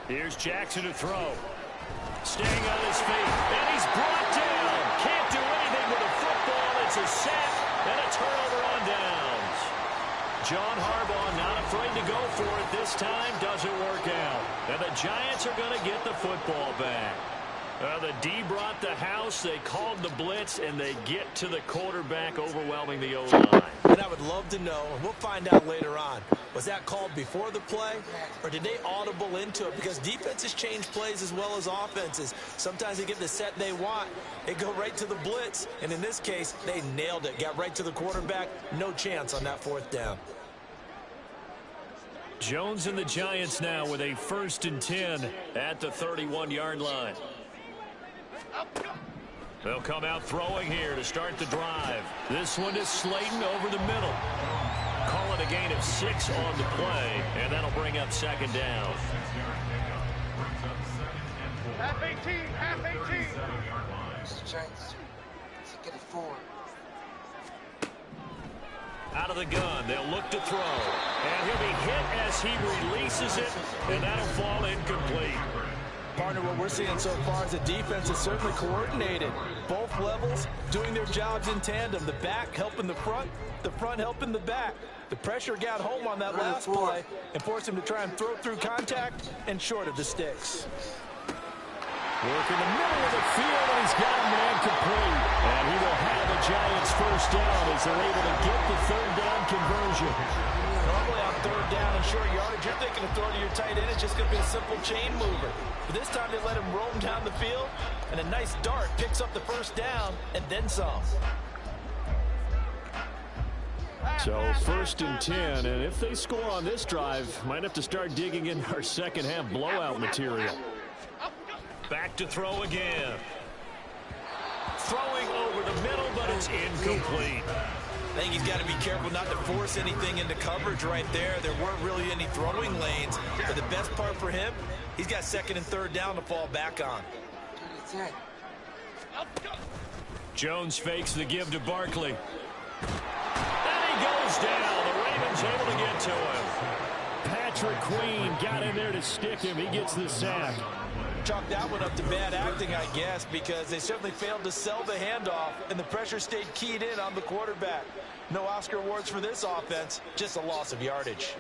Speaker 4: Here's Jackson to throw. Staying on his feet. And he's brought down. Can't do anything with the football. It's a sack and a turnover on downs. John Harbaugh not afraid to go for it this time. Doesn't work out. And the Giants are going to get the football back. The D brought the house. They called the blitz, and they get to the quarterback, overwhelming the O-line.
Speaker 5: And I would love to know, and we'll find out later on, was that called before the play, or did they audible into it? Because defenses change plays as well as offenses. Sometimes they get the set they want. They go right to the blitz, and in this case, they nailed it. Got right to the quarterback. No chance on that fourth down.
Speaker 4: Jones and the Giants now with a 1st and 10 at the 31-yard line. They'll come out throwing here to start the drive. This one is Slayton over the middle. Call it a gain of 6 on the play, and that'll bring up second down.
Speaker 8: Half 18, half 18.
Speaker 1: Giants. Get it forward.
Speaker 4: Out of the gun, they'll look to throw. And he'll be hit as he releases it, and that'll fall incomplete.
Speaker 5: Partner, what we're seeing so far is the defense is certainly coordinated. Both levels doing their jobs in tandem. The back helping the front helping the back. The pressure got home on that last play and forced him to try and throw through contact and short of the sticks.
Speaker 4: Work in the middle of the field, and he's got him incomplete. And he will have the Giants first down as they're able to get the third down conversion.
Speaker 5: Normally on third down and short yardage, you're thinking of throwing to your tight end. It's just going to be a simple chain mover. But this time they let him roam down the field, and a nice dart picks up the first down and then some.
Speaker 4: So 1st and 10, and if they score on this drive, might have to start digging in our second half blowout material. Back to throw again. throwing over the middle, but it's incomplete.
Speaker 5: I think he's got to be careful not to force anything into coverage right there. There weren't really any throwing lanes. But the best part for him, he's got second and third down to fall back on.
Speaker 4: Jones fakes the give to Barkley. And he goes down. The Ravens able to get to him. Patrick Queen got in there to stick him. He gets the sack.
Speaker 5: Chalk that one up to bad acting, I guess, because they certainly failed to sell the handoff, and the pressure stayed keyed in on the quarterback. No Oscar awards for this offense, just a loss of yardage.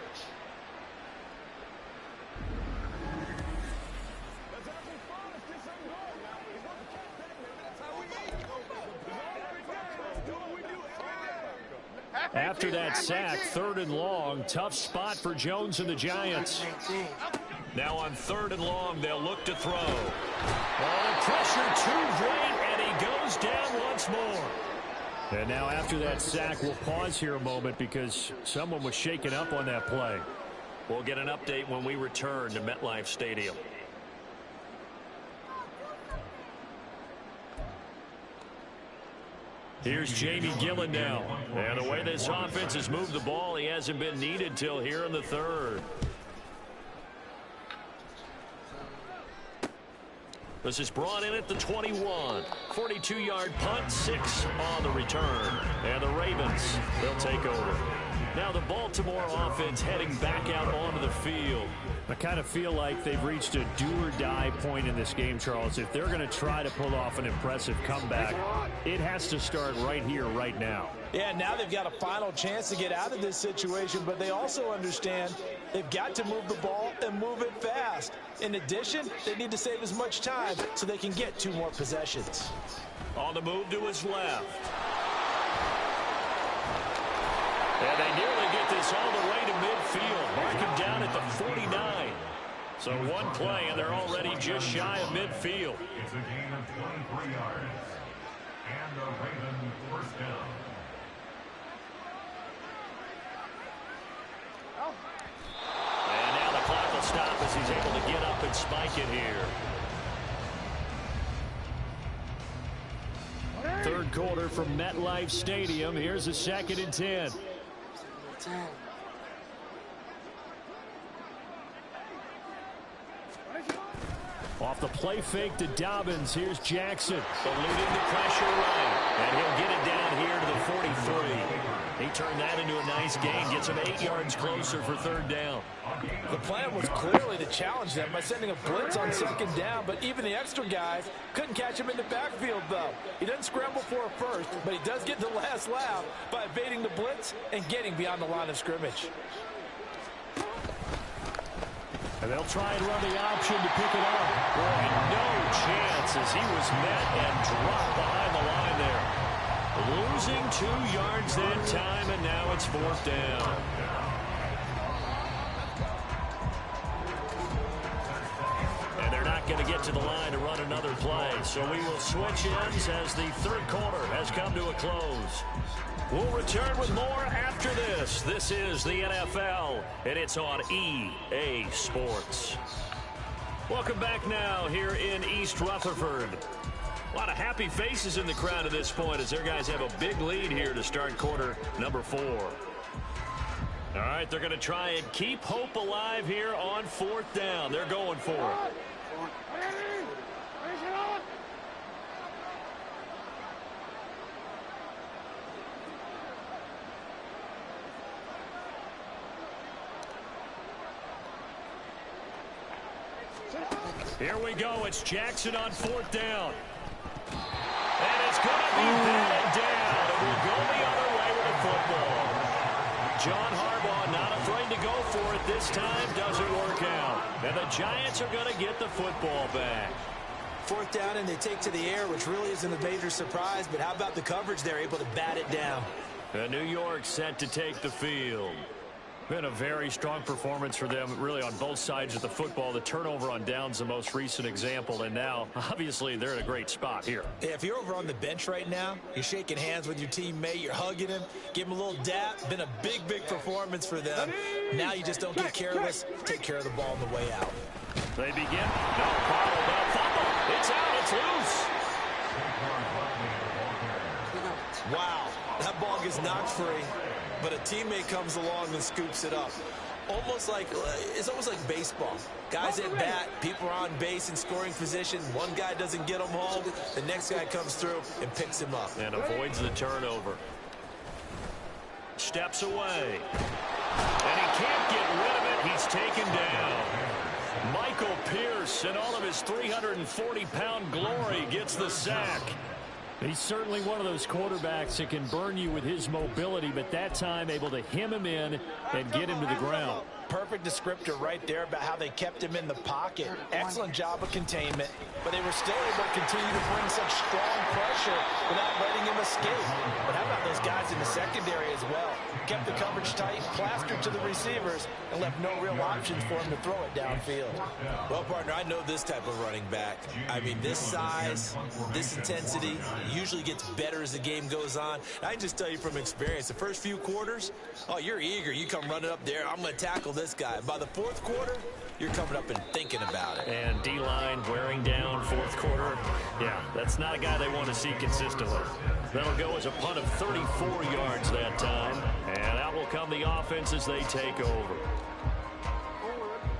Speaker 4: After that sack, third and long, tough spot for Jones and the Giants. Now on third and long, they'll look to throw. Oh, the pressure too great, and he goes down once more. And now after that sack, we'll pause here a moment because someone was shaken up on that play. We'll get an update when we return to MetLife Stadium. Here's Jamie Gillen now. And the way this offense has moved the ball, he hasn't been needed till here in the third. This is brought in at the 21. 42-yard punt, 6 on the return. And the Ravens, they'll take over. Now the Baltimore offense heading back out onto the field. I kind of feel like they've reached a do-or-die point in this game, Charles. If they're going to try to pull off an impressive comeback, it has to start right here, right now.
Speaker 5: Yeah, now they've got a final chance to get out of this situation, but they also understand they've got to move the ball and move it fast. In addition, they need to save as much time so they can get 2 more possessions.
Speaker 4: On the move to his left. And they nearly get this all the way to midfield. Mark him down at the 49. So one play, and they're already just shy of midfield.
Speaker 7: It's a gain of 23 yards. And the Raven first down.
Speaker 4: And now the clock will stop as he's able to get up and spike it here. Third quarter from MetLife Stadium. Here's a 2nd and 10. Off the play fake to Dobbins. Here's Jackson. Eluding the pressure right. And he'll get it down here to the 43. He turned that into a nice gain. Gets him 8 yards closer for third down.
Speaker 5: The plan was clearly to challenge them by sending a blitz on 2nd down, but even the extra guys couldn't catch him in the backfield, though. He doesn't scramble for a first, but he does get the last laugh by evading the blitz and getting beyond the line of scrimmage.
Speaker 4: And they'll try and run the option to pick it up. Boy, no chance as he was met and dropped behind the line there. Losing 2 yards that time, and now it's 4th down. And they're not going to get to the line to run another play. So we will switch ends as the third quarter has come to a close. We'll return with more after this. This is the NFL, and it's on EA Sports. Welcome back now here in East Rutherford. A lot of happy faces in the crowd at this point as their guys have a big lead here to start quarter number 4. All right, they're going to try and keep hope alive here on 4th down. They're going for it. Here we go. It's Jackson on 4th down. And it's going to be batted down. And we'll go the other way with the football. John Harbaugh not afraid to go for it this time. Doesn't work out. And the Giants are going to get the football back.
Speaker 5: 4th down, and they take to the air, which really isn't a major surprise. But how about the coverage there, able to bat it down?
Speaker 4: And New York set to take the field. Been a very strong performance for them, really, on both sides of the football. The turnover on downs, the most recent example, and now, obviously, they're in a great spot here.
Speaker 5: Yeah, if you're over on the bench right now, you're shaking hands with your teammate, you're hugging him, give him a little dap. Been a big, big performance for them. Now you just don't get careless. Take care of the ball on the way out.
Speaker 4: They begin. No, bottled up. It's out. It's loose.
Speaker 5: Wow, that ball gets knocked free, but a teammate comes along and scoops it up. It's almost like baseball. Guys at bat, people are on base in scoring position. One guy doesn't get him home, the next guy comes through and picks him up.
Speaker 4: And avoids the turnover. Steps away. And he can't get rid of it. He's taken down. Michael Pierce, in all of his 340-pound glory, gets the sack. He's certainly one of those quarterbacks that can burn you with his mobility, but that time able to hem him in and get him to the ground.
Speaker 5: Perfect descriptor right there about how they kept him in the pocket. Excellent job of containment, but they were still able to continue to bring such strong pressure without letting him escape. But how about those guys in the secondary as well? Kept the coverage tight, plastered to the receivers, and left no real options for him to throw it downfield. Well, partner, I know this type of running back. I mean, this size, this intensity usually gets better as the game goes on. I can just tell you from experience, the first few quarters, oh, you're eager. You come running up there, I'm going to tackle this guy. By the fourth quarter, you're coming up and thinking about it.
Speaker 4: And D-line wearing down fourth quarter. Yeah, that's not a guy they want to see consistently. That'll go as a punt of 34 yards that time. And out will come the offense as they take over.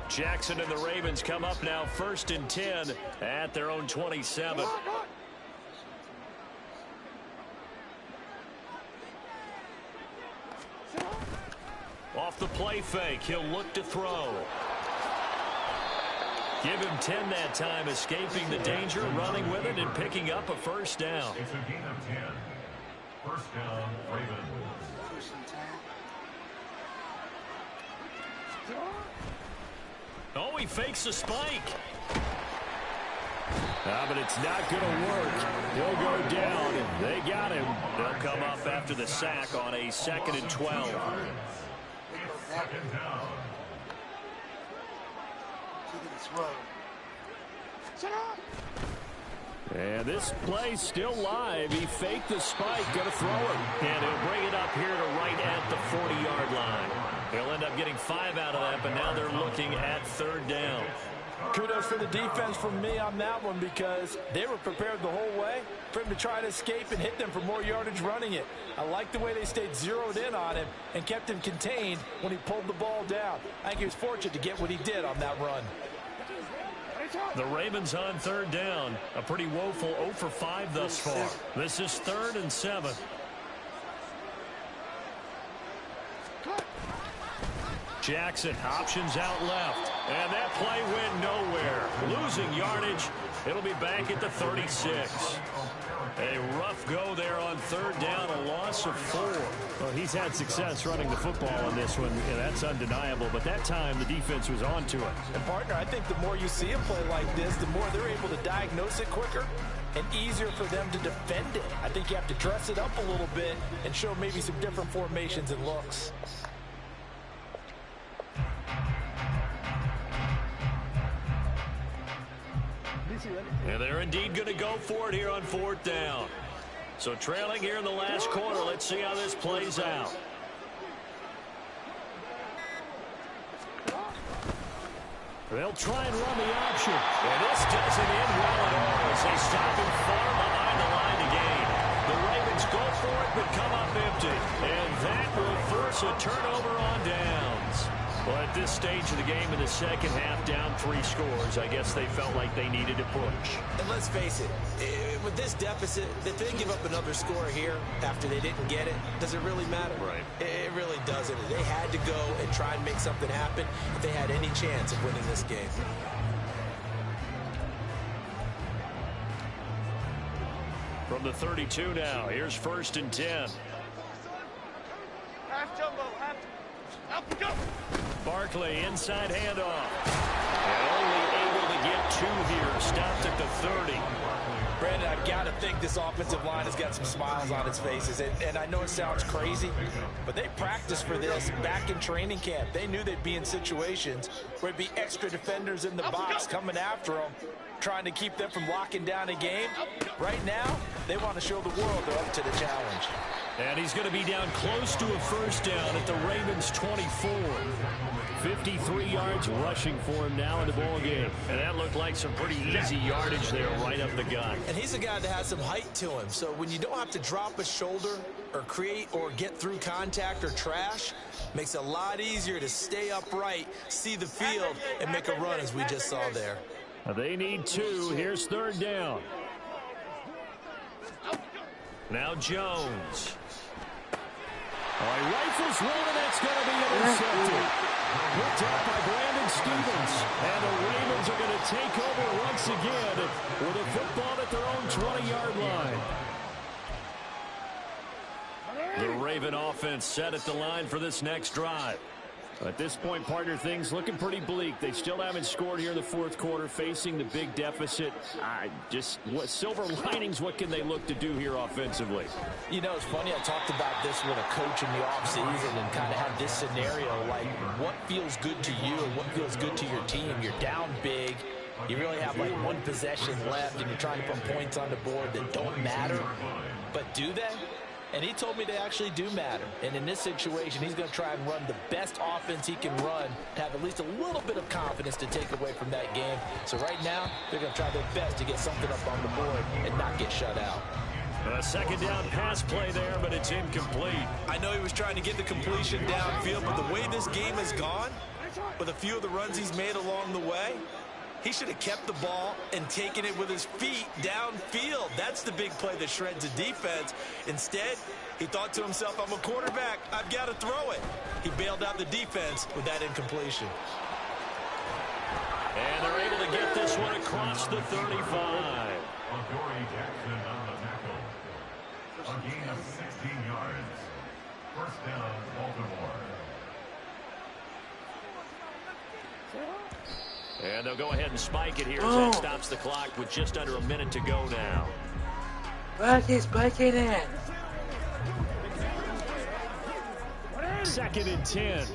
Speaker 4: Jackson and the Ravens come up now 1st and 10 at their own 27. Off the play fake, he'll look to throw. Give him 10 that time, escaping the danger, running with it, and picking up a first down.
Speaker 7: It's a gain of 10. First down, Ravens.
Speaker 4: Oh, he fakes a spike. But it's not going to work. He'll go down, and they got him. They'll come up after the sack on a 2nd and 12.
Speaker 7: Second down.
Speaker 4: And this play's still live. He faked the spike, going to throw it. And he'll bring it up here to right at the 40-yard line. They'll end up getting 5 out of that, but now they're looking at 3rd down.
Speaker 5: Kudos for the defense from me on that one, because they were prepared the whole way for him to try to escape and hit them for more yardage running it. I like the way they stayed zeroed in on him and kept him contained when he pulled the ball down. I think he was fortunate to get what he did on that run.
Speaker 4: The Ravens on 3rd down. A pretty woeful 0 for 5 thus far. This is 3rd and 7. Jackson options out left. And that play went nowhere. Losing yardage. It'll be back at the 36. A rough go there on 3rd down, a loss of 4.
Speaker 6: Well, he's had success running the football in this one. Yeah, that's undeniable. But that time, the defense was on to it.
Speaker 5: And, partner, I think the more you see him play like this, the more they're able to diagnose it quicker and easier for them to defend it. I think you have to dress it up a little bit and show maybe some different formations and looks.
Speaker 4: And they're indeed going to go for it here on 4th down. So trailing here in the last quarter. Let's see how this plays out.
Speaker 6: They'll try and run the option.
Speaker 4: And this doesn't end well at all as they stop him far behind the line to gain. The Ravens go for it but come up empty. And that will force a turnover on downs. Well, at this stage of the game in the second half, down 3 scores, I guess they felt like they needed to push.
Speaker 5: And let's face it, with this deficit, if they give up another score here after they didn't get it, does it really matter?
Speaker 4: Right.
Speaker 5: It really doesn't. They had to go and try and make something happen if they had any chance of winning this game.
Speaker 4: From the 32 now, here's 1st and 10.
Speaker 8: Half jumbo, half. Up, go.
Speaker 4: Barkley, inside handoff. And only able to get 2 here. Stopped at the 30.
Speaker 5: Brandon, I've got to think this offensive line has got some smiles on its faces. And I know it sounds crazy, but they practiced for this back in training camp. They knew they'd be in situations where it'd be extra defenders in the box coming after them, trying to keep them from locking down a game. Right now, they want to show the world they're up to the challenge.
Speaker 4: And he's going to be down close to a first down at the Ravens 24. 53 yards rushing for him now in the ball game. And that looked like some pretty easy yardage there right up the gut.
Speaker 5: And he's a guy that has some height to him. So when you don't have to drop a shoulder or create or get through contact or trash, makes it a lot easier to stay upright, see the field, and make a run as we just saw there.
Speaker 4: They need 2. Here's third down. Now Jones. Oh, he rifles one, and that's going to be intercepted. Picked up by Brandon Stevens. And the Ravens are going to take over once again with a football at their own 20-yard line. The Raven offense set at the line for this next drive. At this point, partner, things looking pretty bleak. They still haven't scored here in the fourth quarter, facing the big deficit. What silver linings, what can they look to do here offensively?
Speaker 5: You know, it's funny, I talked about this with a coach in the offseason and kind of had this scenario, like what feels good to you and what feels good to your team. You're down big. You really have like one possession left, and you're trying to put points on the board that don't matter. But do they? And he told me they actually do matter. And in this situation, he's going to try and run the best offense he can run to have at least a little bit of confidence to take away from that game. So right now, they're going to try their best to get something up on the board and not get shut out.
Speaker 4: A second down pass play there, but it's incomplete.
Speaker 5: I know he was trying to get the completion downfield, but the way this game has gone, with a few of the runs he's made along the way, he should have kept the ball and taken it with his feet downfield. That's the big play that shreds the defense. Instead, he thought to himself, I'm a quarterback. I've got to throw it. He bailed out the defense with that incompletion.
Speaker 4: And they're able to get this one across the 35.
Speaker 7: Adoree Jackson on the tackle. A gain of 16 yards. First down, Baltimore.
Speaker 4: And they'll go ahead and spike it here as that stops the clock with just under a minute to go now.
Speaker 1: Spike it in.
Speaker 4: Second and 10.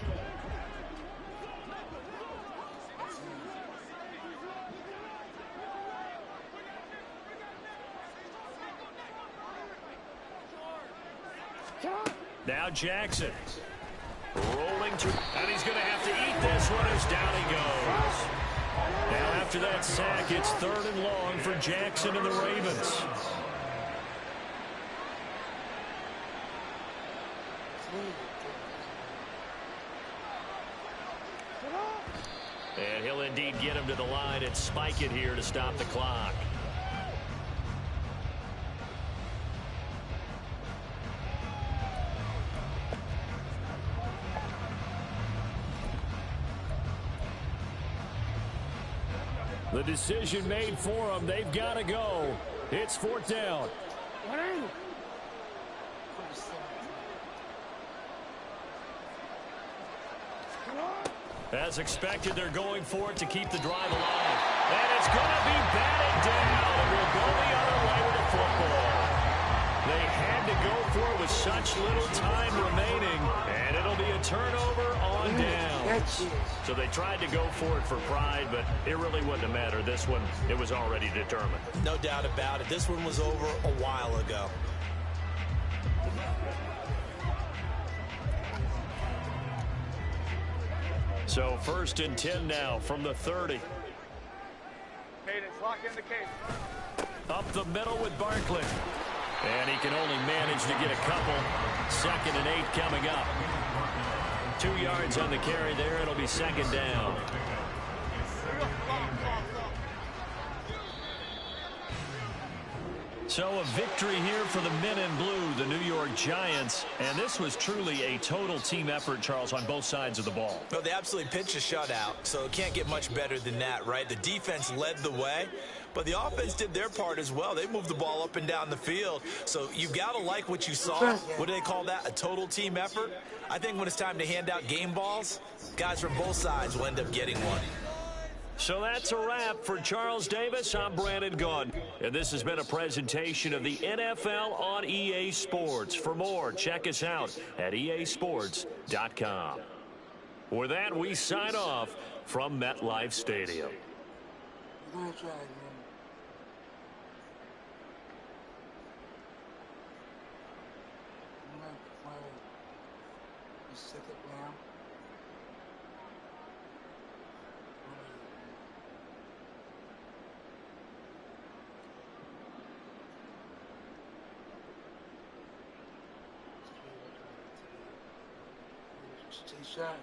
Speaker 4: Now Jackson. Rolling to, and he's going to have to eat this one as down he goes. Now after that sack, it's third and long for Jackson and the Ravens. And he'll indeed get him to the line and spike it here to stop the clock. The decision made for them. They've got to go. It's fourth down. As expected, they're going for it to keep the drive alive. And it's going to be batted down. And we'll go the other way with the football. They had to go for it with such little time remaining. And it'll be a turnover on down. So they tried to go for it for pride, but it really wouldn't have mattered. This one, it was already determined.
Speaker 5: No doubt about it. This one was over a while ago.
Speaker 4: So first and 10 now from the 30.
Speaker 8: Cadence, lock in the cadence.
Speaker 4: Up the middle with Barkley. And he can only manage to get a couple. Second and 8 coming up. 2 yards on the carry there. It'll be second down. So a victory here for the men in blue, the New York Giants. And this was truly a total team effort, Charles, on both sides of the ball.
Speaker 5: Well, they absolutely pitched a shutout, so it can't get much better than that, right? The defense led the way, but the offense did their part as well. They moved the ball up and down the field. So you've got to like what you saw. What do they call that? A total team effort? I think when it's time to hand out game balls, guys from both sides will end up getting one.
Speaker 4: So that's a wrap for Charles Davis. I'm Brandon Gunn. And this has been a presentation of the NFL on EA Sports. For more, check us out at easports.com. With that, we sign off from MetLife Stadium.
Speaker 1: shot.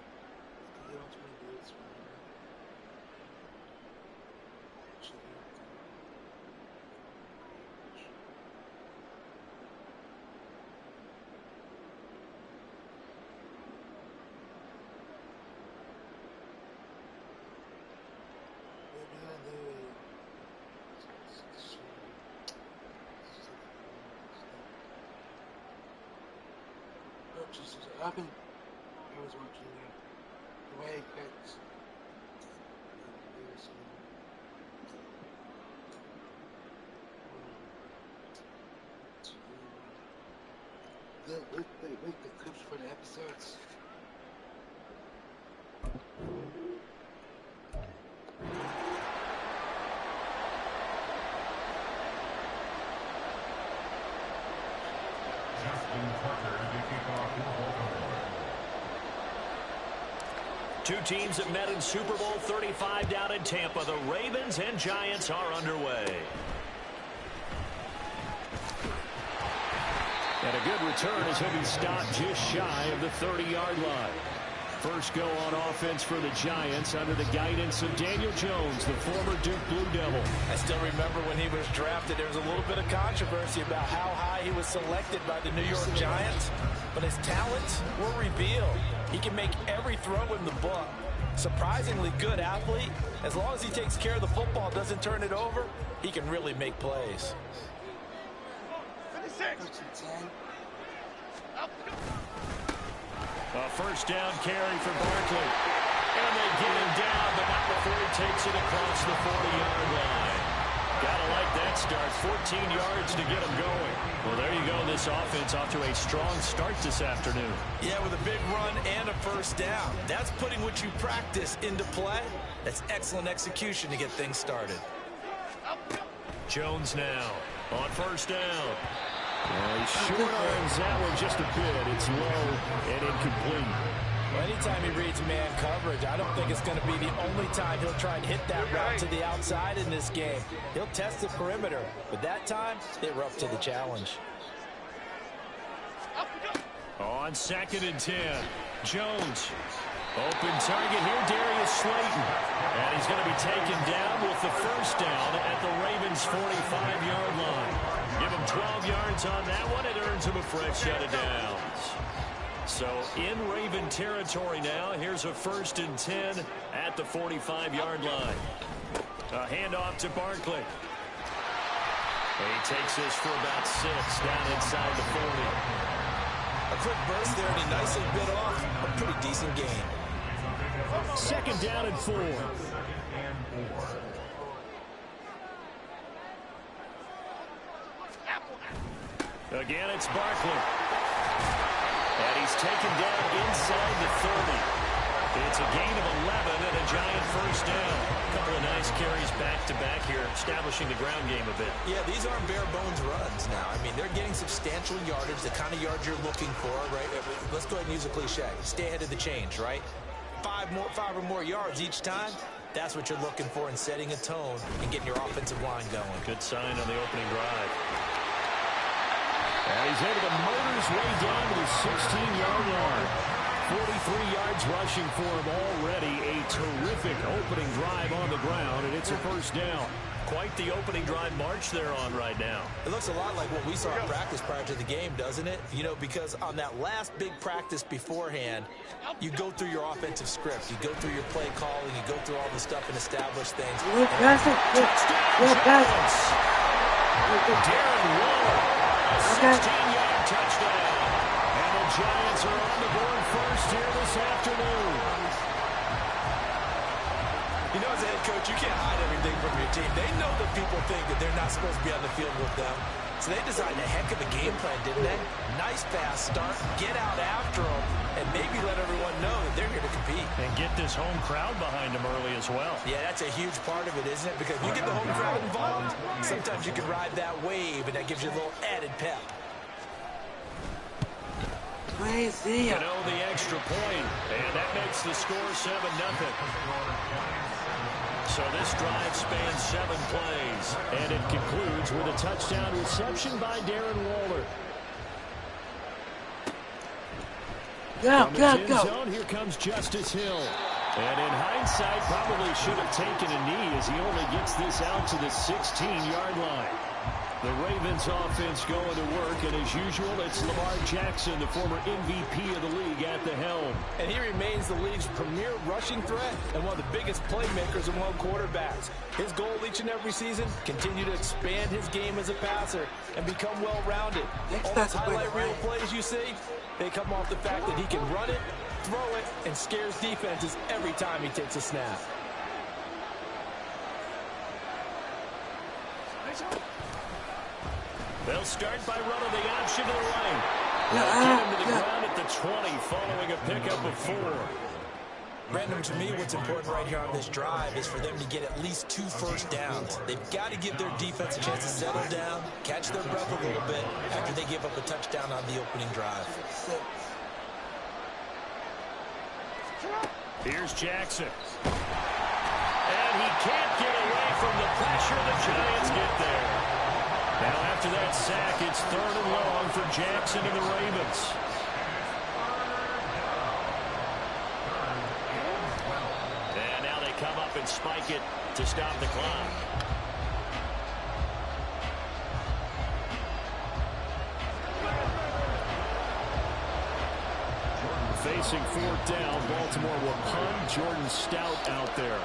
Speaker 1: I was watching the way it cuts. With the clips for the episodes.
Speaker 4: Two teams that met in Super Bowl 35 down in Tampa. The Ravens and Giants are underway. And a good return as he'll be stopped just shy of the 30-yard line. First go on offense for the Giants under the guidance of Daniel Jones, the former Duke Blue Devil.
Speaker 5: I still remember when he was drafted, there was a little bit of controversy about how high he was selected by the New York Giants, but his talents were revealed. He can make every throw in the book. Surprisingly good athlete. As long as he takes care of the football, doesn't turn it over, he can really make plays.
Speaker 4: A first down carry for Barkley. And they get him down, but not before he takes it across the 40-yard line. Gotta like that start. 14 yards to get him going. Well, there you go. This offense off to a strong start this afternoon.
Speaker 5: Yeah, with a big run and a first down. That's putting what you practice into play. That's excellent execution to get things started.
Speaker 4: Jones now on first down. Well, he short arms that one just a bit. It's low and incomplete.
Speaker 5: Well, anytime he reads man coverage, I don't think it's going to be the only time he'll try and hit that route to the outside in this game. He'll test the perimeter, but that time, they were up to the challenge.
Speaker 4: On 2nd and 10, Jones. Open target here, Darius Slayton. And he's going to be taken down with the first down at the Ravens' 45-yard line. Give him 12 yards on that one. It earns him a fresh set of downs. So in Raven territory now. Here's a 1st and 10 at the 45-yard line. A handoff to Barkley. He takes this for about 6 down inside the 40.
Speaker 5: A quick burst there, and he nicely bit off a pretty decent gain.
Speaker 4: 2nd down and 4. Again, it's Barkley. And he's taken down inside the 30. It's a gain of 11 and a Giant first down. A couple of nice carries back-to-back here, establishing the ground game a bit.
Speaker 5: Yeah, these aren't bare-bones runs now. I mean, they're getting substantial yardage, the kind of yards you're looking for, right? Let's go ahead and use a cliche. Stay ahead of the change, right? 5 or more yards each time. That's what you're looking for in setting a tone and getting your offensive line going.
Speaker 4: Good sign on the opening drive. And he's able to motor his way down to the 16-yard line. 43 yards rushing for him already. A terrific opening drive on the ground, and it's a first down. Quite the opening drive march they're on right now.
Speaker 5: It looks a lot like what we saw in practice prior to the game, doesn't it? You know, because on that last big practice beforehand, you go through your offensive script. You go through your play calling. You go through all the stuff and establish things.
Speaker 4: Darren Waller, a 16-yard touchdown. And the Giants are on the board first here this afternoon.
Speaker 5: You know, as a head coach, you can't hide everything from your team. They know that people think that they're not supposed to be on the field with them. So they designed a heck of a game plan, didn't they? Nice fast start, get out after them, and maybe let everyone know that they're here to compete.
Speaker 4: And get this home crowd behind them early as well.
Speaker 5: Yeah, that's a huge part of it, isn't it? Because if you get the home crowd involved, sometimes you can ride that wave, and that gives you a little added pep.
Speaker 1: Crazy.
Speaker 4: You know, the extra point, and that makes the score 7-0. So this drive spans 7 plays, and it concludes with a touchdown reception by Darren Waller.
Speaker 1: Go,
Speaker 4: From his
Speaker 1: go,
Speaker 4: end
Speaker 1: go.
Speaker 4: zone, here comes Justice Hill. And in hindsight, probably should have taken a knee as he only gets this out to the 16-yard line. The Ravens offense going to work, and as usual, it's Lamar Jackson, the former MVP of the league, at the helm.
Speaker 5: And he remains the league's premier rushing threat and one of the biggest playmakers among quarterbacks. His goal each and every season, continue to expand his game as a passer and become well-rounded. All those highlight reel plays you see, they come off the fact that he can run it, throw it, and scares defenses every time he takes a snap.
Speaker 4: They'll start by running the option to the right. They'll get him to the ground at the 20 following a pickup of 4.
Speaker 5: Brandon, to me, what's important right here on this drive is for them to get at least 2 first downs. They've got to give their defense a chance to settle down, catch their breath a little bit after they give up a touchdown on the opening drive.
Speaker 4: Here's Jackson. And he can't get away from the pressure. The Giants get there. Now after that sack, it's 3rd and long for Jackson and the Ravens. And now they come up and spike it to stop the clock. Facing 4th down, Baltimore will punt. Jordan Stout out there.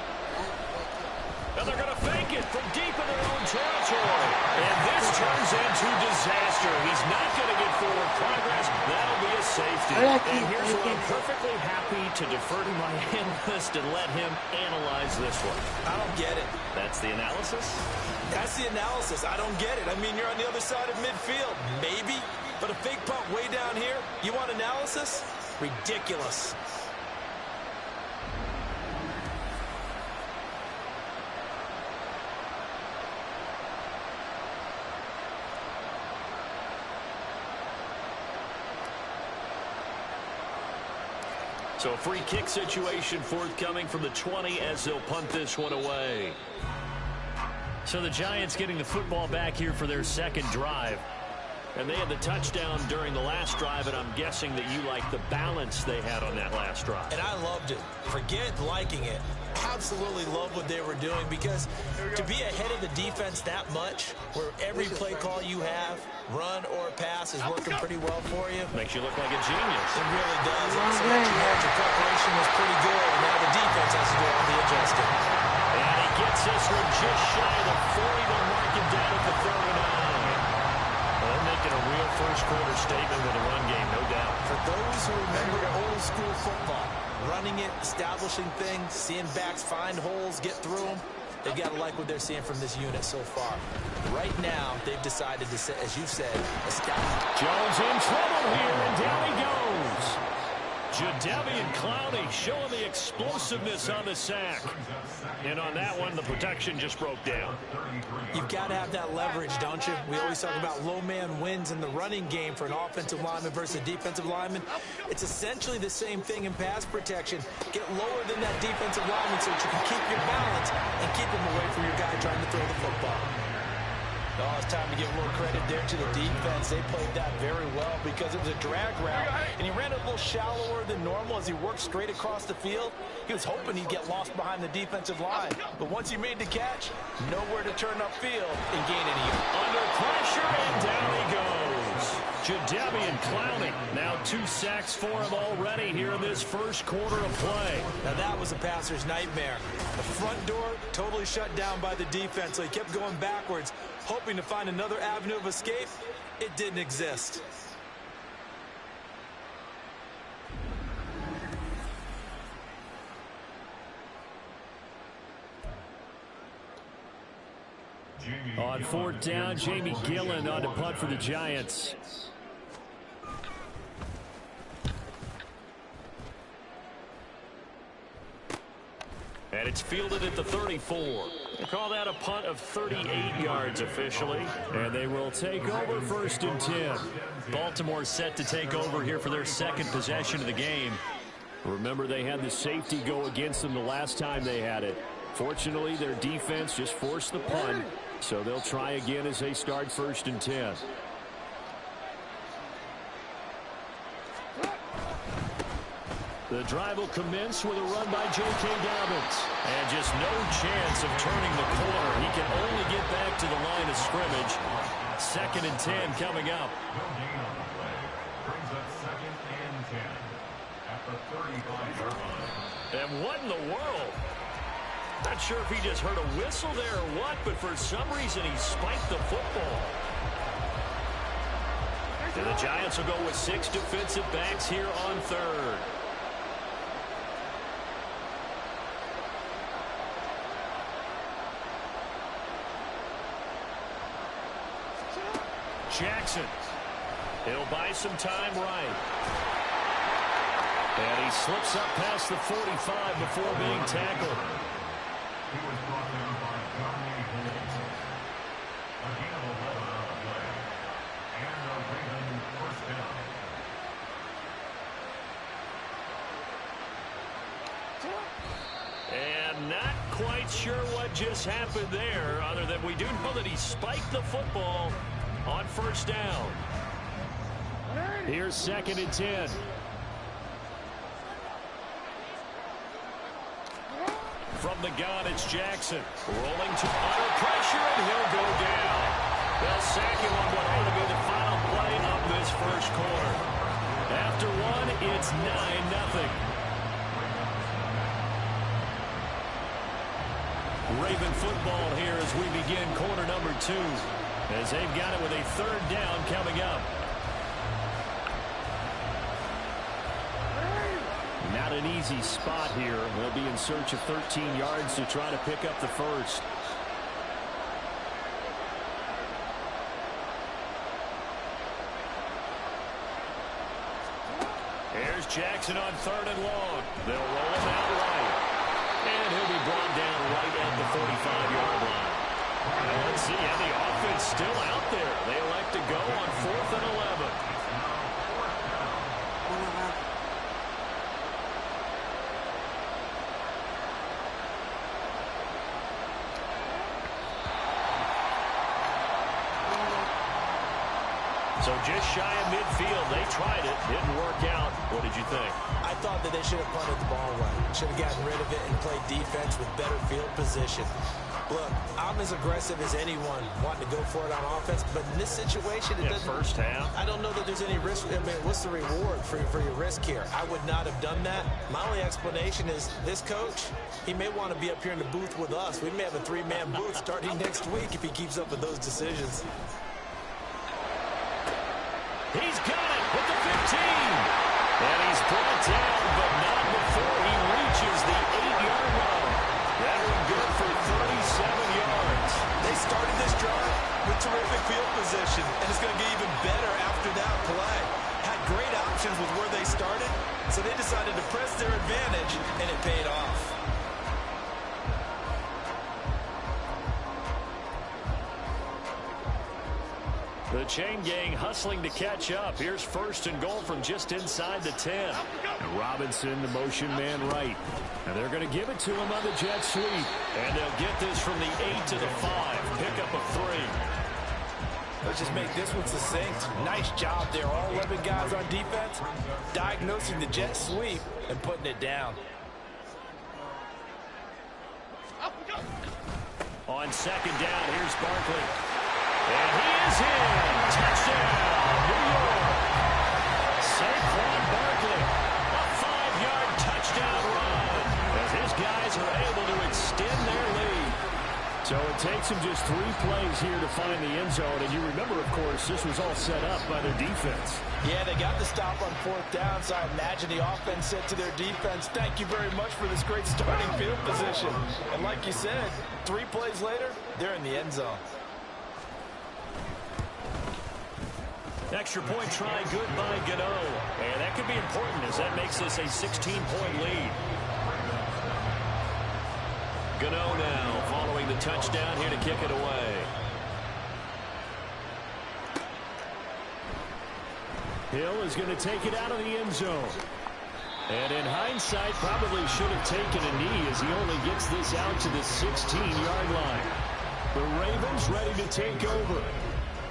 Speaker 4: And they're going to fake it from deep in their own territory. And this turns into disaster. He's not going to get forward progress. That'll be a safety. And here's where I'm perfectly happy to defer to my analyst and let him analyze this one.
Speaker 5: I don't get it.
Speaker 4: That's the analysis?
Speaker 5: That's the analysis. I don't get it. I mean, you're on the other side of midfield. Maybe. But a fake punt way down here, you want analysis? Ridiculous.
Speaker 4: So a free kick situation forthcoming from the 20 as they'll punt this one away. So the Giants getting the football back here for their second drive. And they had the touchdown during the last drive, and I'm guessing that you like the balance they had on that last drive.
Speaker 5: And I loved it. Forget liking it. Absolutely love what they were doing, because to be ahead of the defense that much, where every play call you have, run or pass, is working pretty well for you.
Speaker 4: Makes you look like a genius.
Speaker 5: It really does. So the preparation was pretty good, and now the defense has to do all the adjusting.
Speaker 4: And he gets this one just shy of the 40. They'll mark him down at the 39. They're making a real first-quarter statement with a run game, no doubt.
Speaker 5: For those who remember old-school football, running it, establishing things, seeing backs find holes, get through them, they've got to like what they're seeing from this unit so far. Right now, they've decided to, as you said, establish.
Speaker 4: Jones in trouble here, and down he goes. Jadeveon Clowney showing the explosiveness on the sack. And on that one, the protection just broke down.
Speaker 5: You've got to have that leverage, don't you? We always talk about low man wins in the running game for an offensive lineman versus a defensive lineman. It's essentially the same thing in pass protection. Get lower than that defensive lineman so that you can keep your balance and keep him away from your guy trying to throw the football. Oh, it's time to give a little credit there to the defense. They played that very well because it was a drag route, and he ran it a little shallower than normal as he worked straight across the field. He was hoping he'd get lost behind the defensive line, but once he made the catch, nowhere to turn upfield and gain any.
Speaker 4: Under pressure, and down he goes. Jadeveon Clowney, now 2 sacks for him already here in this first quarter of play.
Speaker 5: Now that was a passer's nightmare. The front door totally shut down by the defense, so he kept going backwards, hoping to find another avenue of escape. It didn't exist.
Speaker 4: On 4th down, Jamie Gillen on to punt for the Giants. And it's fielded at the 34. They call that a punt of 38 yards officially. And they will take over 1st and 10. Baltimore set to take over here for their second possession of the game. Remember, they had the safety go against them the last time they had it. Fortunately, their defense just forced the punt, so they'll try again as they start 1st and 10. The drive will commence with a run by J.K. Dobbins. And just no chance of turning the corner. He can only get back to the line of scrimmage. 2nd and 10 coming up.
Speaker 7: No gain on the play. Brings up 2nd and 10 at the 35-yard line.
Speaker 4: And what in the world? Not sure if he just heard a whistle there or what, but for some reason he spiked the football. And the Giants will go with 6 defensive backs here on 3rd. Jackson. He'll buy some time right. And he slips up past the 45 before being tackled.
Speaker 7: He was brought down by Johnny Holmes. A gain of 11 on the play. And a Raven first down.
Speaker 4: And not quite sure what just happened there, other than we do know that he spiked the football on 1st down. Here's 2nd and 10. From the gun, it's Jackson. Rolling to under pressure, and he'll go down. They'll sack him on what ought to be the final play of this 1st quarter. After 1, it's 9-0. Raven football here as we begin quarter number 2. As they've got it with a 3rd down coming up. Not an easy spot here. They'll be in search of 13 yards to try to pick up the 1st. Here's Jackson on 3rd and long. They'll roll him out right. And he'll be brought down right at the 45-yard line. And let's see, and the offense still out there. They elect to go on 4th and 11. So just shy of midfield. They tried it. Didn't work out. What did you think?
Speaker 5: I thought that they should have punted the ball away. Should have gotten rid of it and played defense with better field position. Look, I'm as aggressive as anyone wanting to go for it on offense, but in this situation, it doesn't.
Speaker 4: 1st half.
Speaker 5: I don't know that there's any risk. I mean, what's the reward for your risk here? I would not have done that. My only explanation is this coach, he may want to be up here in the booth with us. We may have a 3-man booth starting next week if he keeps up with those decisions.
Speaker 4: He's got it with the 15. And he's brought down, but not before he reaches the 8-yard line. That would go for 37 yards.
Speaker 5: They started this drive with terrific field position, and it's going to get even better after that play. Had great options with where they started, so they decided to press their advantage, and it paid off.
Speaker 4: The chain gang hustling to catch up. Here's 1st and goal from just inside the 10. And Robinson, the motion man right. And they're going to give it to him on the jet sweep. And they'll get this from the 8 to the 5. Pick up a 3.
Speaker 5: Let's just make this one succinct. Nice job there. All 11 guys on defense diagnosing the jet sweep and putting it down.
Speaker 4: On 2nd down, here's Barkley. And he is in. Touchdown, New York. Saquon Barkley. A 5-yard touchdown run as his guys are able to extend their lead. So it takes them just 3 plays here to find the end zone. And you remember, of course, this was all set up by their defense.
Speaker 5: Yeah, they got the stop on 4th down, so I imagine the offense said to their defense, thank you very much for this great starting field position. And like you said, 3 plays later, they're in the end zone.
Speaker 4: Extra point try good by Gano. And that could be important as that makes this a 16-point lead. Gano now following the touchdown here to kick it away. Hill is going to take it out of the end zone. And in hindsight, probably should have taken a knee as he only gets this out to the 16-yard line. The Ravens ready to take over.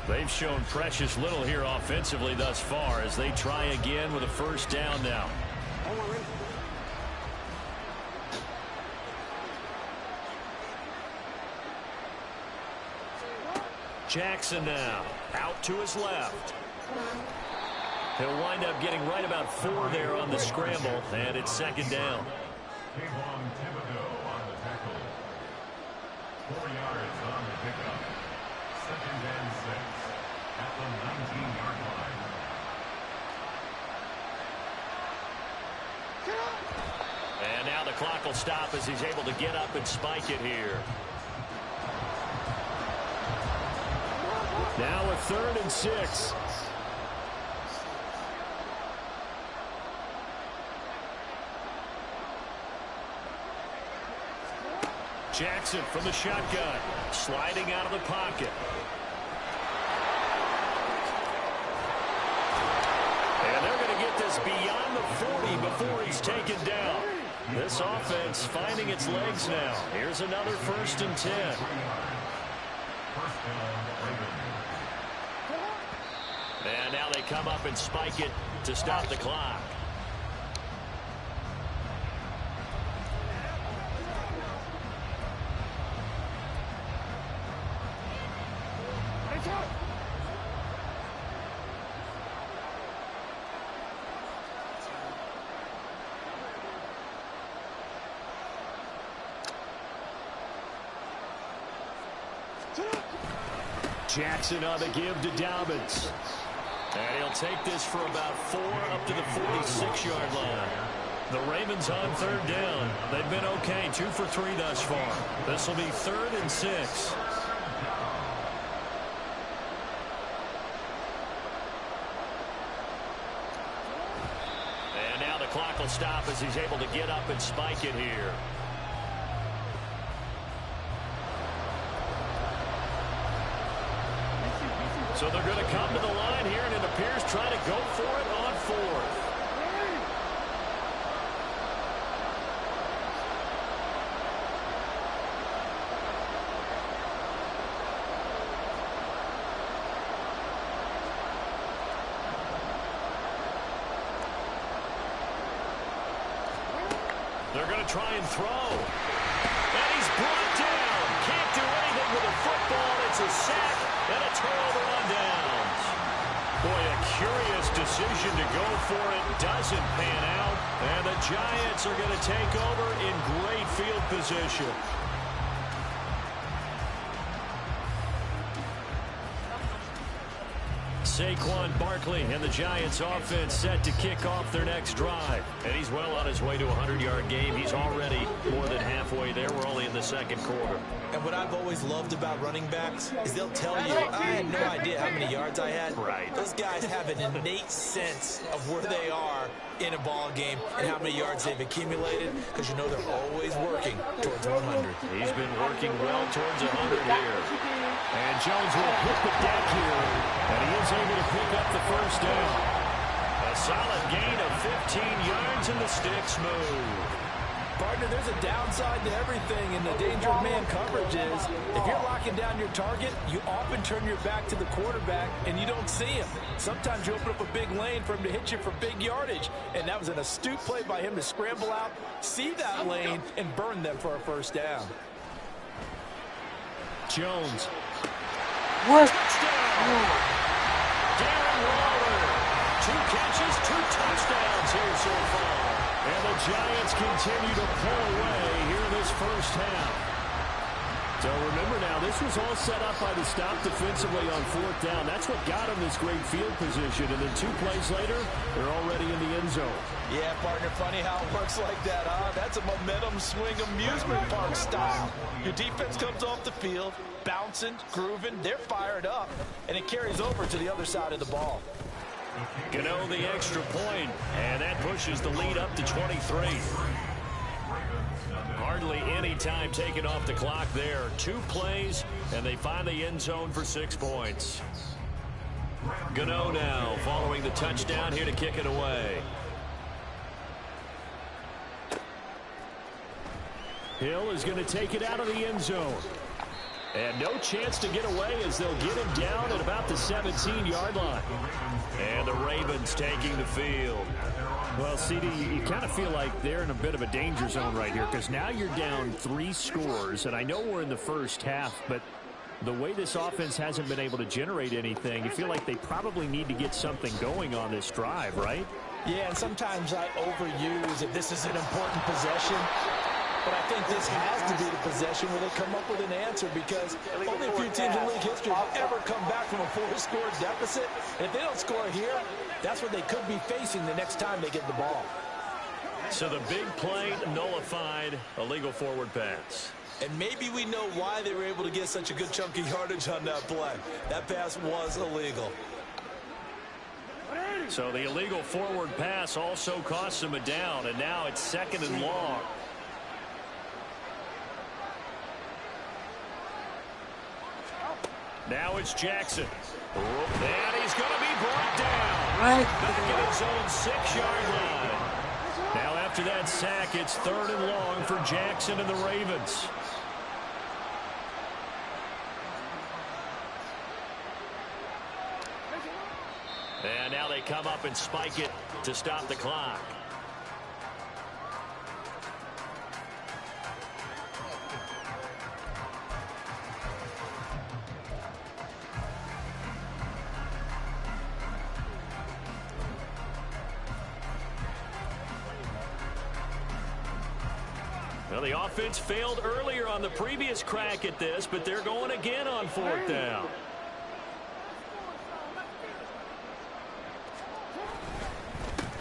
Speaker 4: They've shown precious little here offensively thus far as they try again with a 1st down now. Jackson now out to his left. He'll wind up getting right about 4 there on the scramble, and it's second down.
Speaker 7: Kayvon Thibodeau on the tackle. 4 yards on the pickup. Second and 6 at the 19-yard line.
Speaker 4: And now the clock will stop as he's able to get up and spike it here.
Speaker 6: Now a 3rd and 6.
Speaker 4: Jackson from the shotgun, sliding out of the pocket. And they're going to get this beyond the 40 before he's taken down. This offense finding its legs now. Here's another 1st and 10. And now they come up and spike it to stop the clock. Jackson on the give to Dobbins. And he'll take this for about 4 up to the 46-yard line. The Ravens on 3rd down. They've been okay, 2 for 3 thus far. This will be 3rd and 6. And now the clock will stop as he's able to get up and spike it here. So they're going to come to the line here, and it appears trying to go for it on 4th. They're going to try and throw. And he's brought down. Can't do anything with a football. It's a sack and a turnover on downs. Boy, a curious decision to go for it. Doesn't pan out. And the Giants are going to take over in great field position. Saquon Barkley and the Giants offense set to kick off their next drive. And he's well on his way to a 100-yard game. He's already more than halfway there. We're only in the 2nd quarter.
Speaker 5: And what I've always loved about running backs is they'll tell you, I had no idea how many yards I had.
Speaker 4: Right.
Speaker 5: Those guys have an innate sense of where they are in a ball game and how many yards they've accumulated, because you know they're always working towards 100.
Speaker 4: He's been working well towards 100 here. And Jones will hit the deck here, and he is able to pick up the 1st down. A solid gain of 15 yards, and the sticks move.
Speaker 5: Partner, there's a downside to everything, and the danger of man coverage is if you're locking down your target, you often turn your back to the quarterback, and you don't see him. Sometimes you open up a big lane for him to hit you for big yardage, and that was an astute play by him to scramble out, see that lane, and burn them for a 1st down.
Speaker 4: Jones.
Speaker 1: What?
Speaker 4: Darren Waller. 2 catches, 2 touchdowns here so far. And the Giants continue to pull away here in this 1st half. So remember now, this was all set up by the stop defensively on 4th down. That's what got them this great field position. And then 2 plays later, they're already in the end zone.
Speaker 5: Yeah, partner, funny how it works like that, huh? That's a momentum swing amusement park style. Your defense comes off the field, bouncing, grooving, they're fired up, and it carries over to the other side of the ball.
Speaker 4: Gano the extra point, and that pushes the lead up to 23. Hardly any time taken off the clock there. 2 plays, and they find the end zone for 6 points. Gano now following the touchdown here to kick it away. Hill is going to take it out of the end zone. And no chance to get away as they'll get him down at about the 17-yard line. And the Ravens taking the field.
Speaker 6: Well, CD, you kind of feel like they're in a bit of a danger zone right here because now you're down 3 scores. And I know we're in the 1st half, but The way this offense hasn't been able to generate anything, you feel like they probably need to get something going on this drive, right?
Speaker 5: Yeah, and sometimes I overuse if this is an important possession. But I think this has to be the possession where they come up with an answer, because only a few teams in league history have ever come back from a 4-score deficit. And if they don't score here, that's what they could be facing the next time they get the ball.
Speaker 6: So the big play nullified, a legal forward pass.
Speaker 5: And maybe we know why they were able to get such a good chunk of yardage on that play. That pass was illegal.
Speaker 6: So the illegal forward pass also cost them a down, and now it's 2nd and long. Now it's Jackson. And he's going to be brought down. Back at his own 6-yard line. Now after that sack, it's 3rd and long for Jackson and the Ravens. And now they come up and spike it to stop the clock. Well, the offense failed earlier on the previous crack at this, but they're going again on 4th down.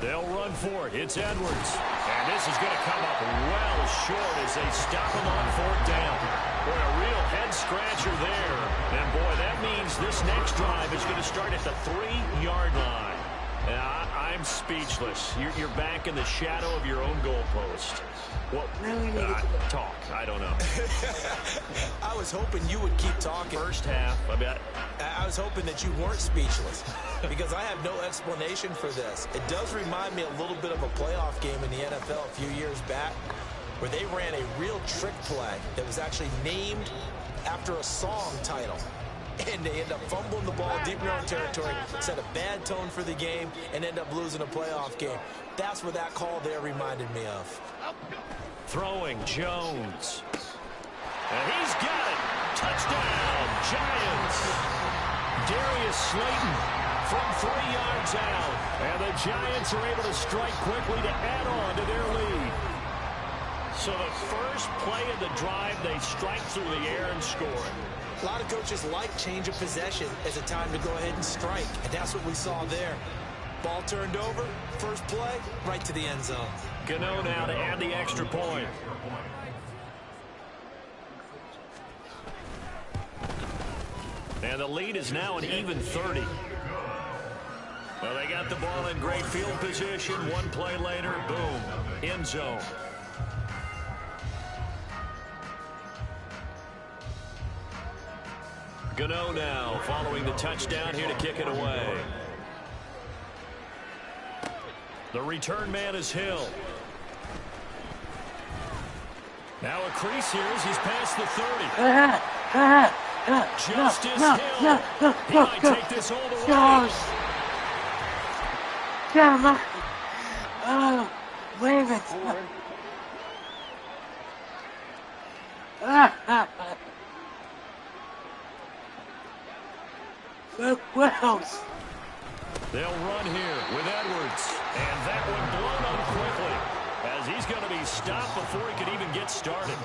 Speaker 6: They'll run for it. It's Edwards. And this is going to come up well short as they stop him on 4th down. Boy, a real head-scratcher there. And, boy, that means this next drive is going to start at the 3-yard line. I'm speechless. You're back in the shadow of your own goalpost. Well, talk. I don't know.
Speaker 5: I was hoping you would keep talking.
Speaker 6: First half, I bet.
Speaker 5: I was hoping that you weren't speechless, because I have no explanation for this. It does remind me a little bit of a playoff game in the NFL a few years back, where they ran a real trick play that was actually named after a song title. And they end up fumbling the ball deep in their own territory, set a bad tone for the game, and end up losing a playoff game. That's what that call there reminded me of.
Speaker 6: Throwing Jones. And he's got it. Touchdown, Giants. Darius Slayton from 3 yards out. And the Giants are able to strike quickly to add on to their lead. So the first play of the drive, they strike through the air and score.
Speaker 5: A lot of coaches like change of possession as a time to go ahead and strike, and that's what we saw there. Ball turned over, first play, right to the end zone.
Speaker 6: Gano now to add the extra point. And the lead is now an even 30. Well, they got the ball in great field position. One play later, boom, end zone. Gano now following the touchdown here to kick it away. The return man is Hill. Now a crease here as he's past the 30. Justice Hill. He might take this all the way.
Speaker 1: Wave it. Wells.
Speaker 6: They'll run here with Edwards. And that one blown up quickly as he's going to be stopped before he could even get started.
Speaker 7: 2nd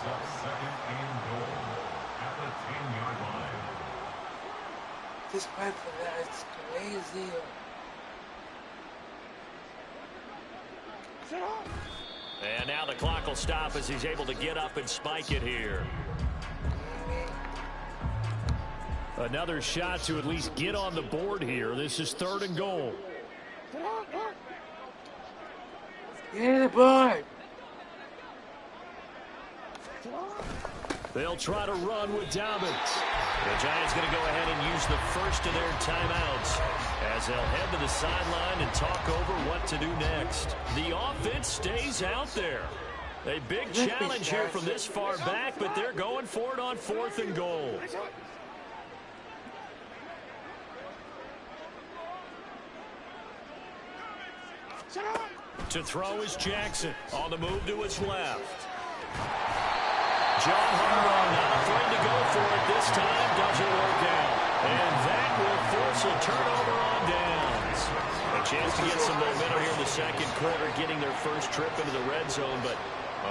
Speaker 7: and goal at the 10-yard line.
Speaker 1: This play for that is crazy.
Speaker 6: And now the clock will stop as he's able to get up and spike it here. Another shot to at least get on the board here. This is 3rd and goal.
Speaker 1: Get the board.
Speaker 6: They'll try to run with Dobbins. The Giants going to go ahead and use the first of their timeouts as they'll head to the sideline and talk over what to do next. The offense stays out there. A big challenge here from this far back, but they're going for it on 4th and goal. To throw is Jackson. On the move to his left. John Harbaugh not afraid to go for it this
Speaker 4: this time doesn't work out. And that will force a turnover on downs. A chance to get some momentum here in the second quarter, getting their first trip into the red zone, but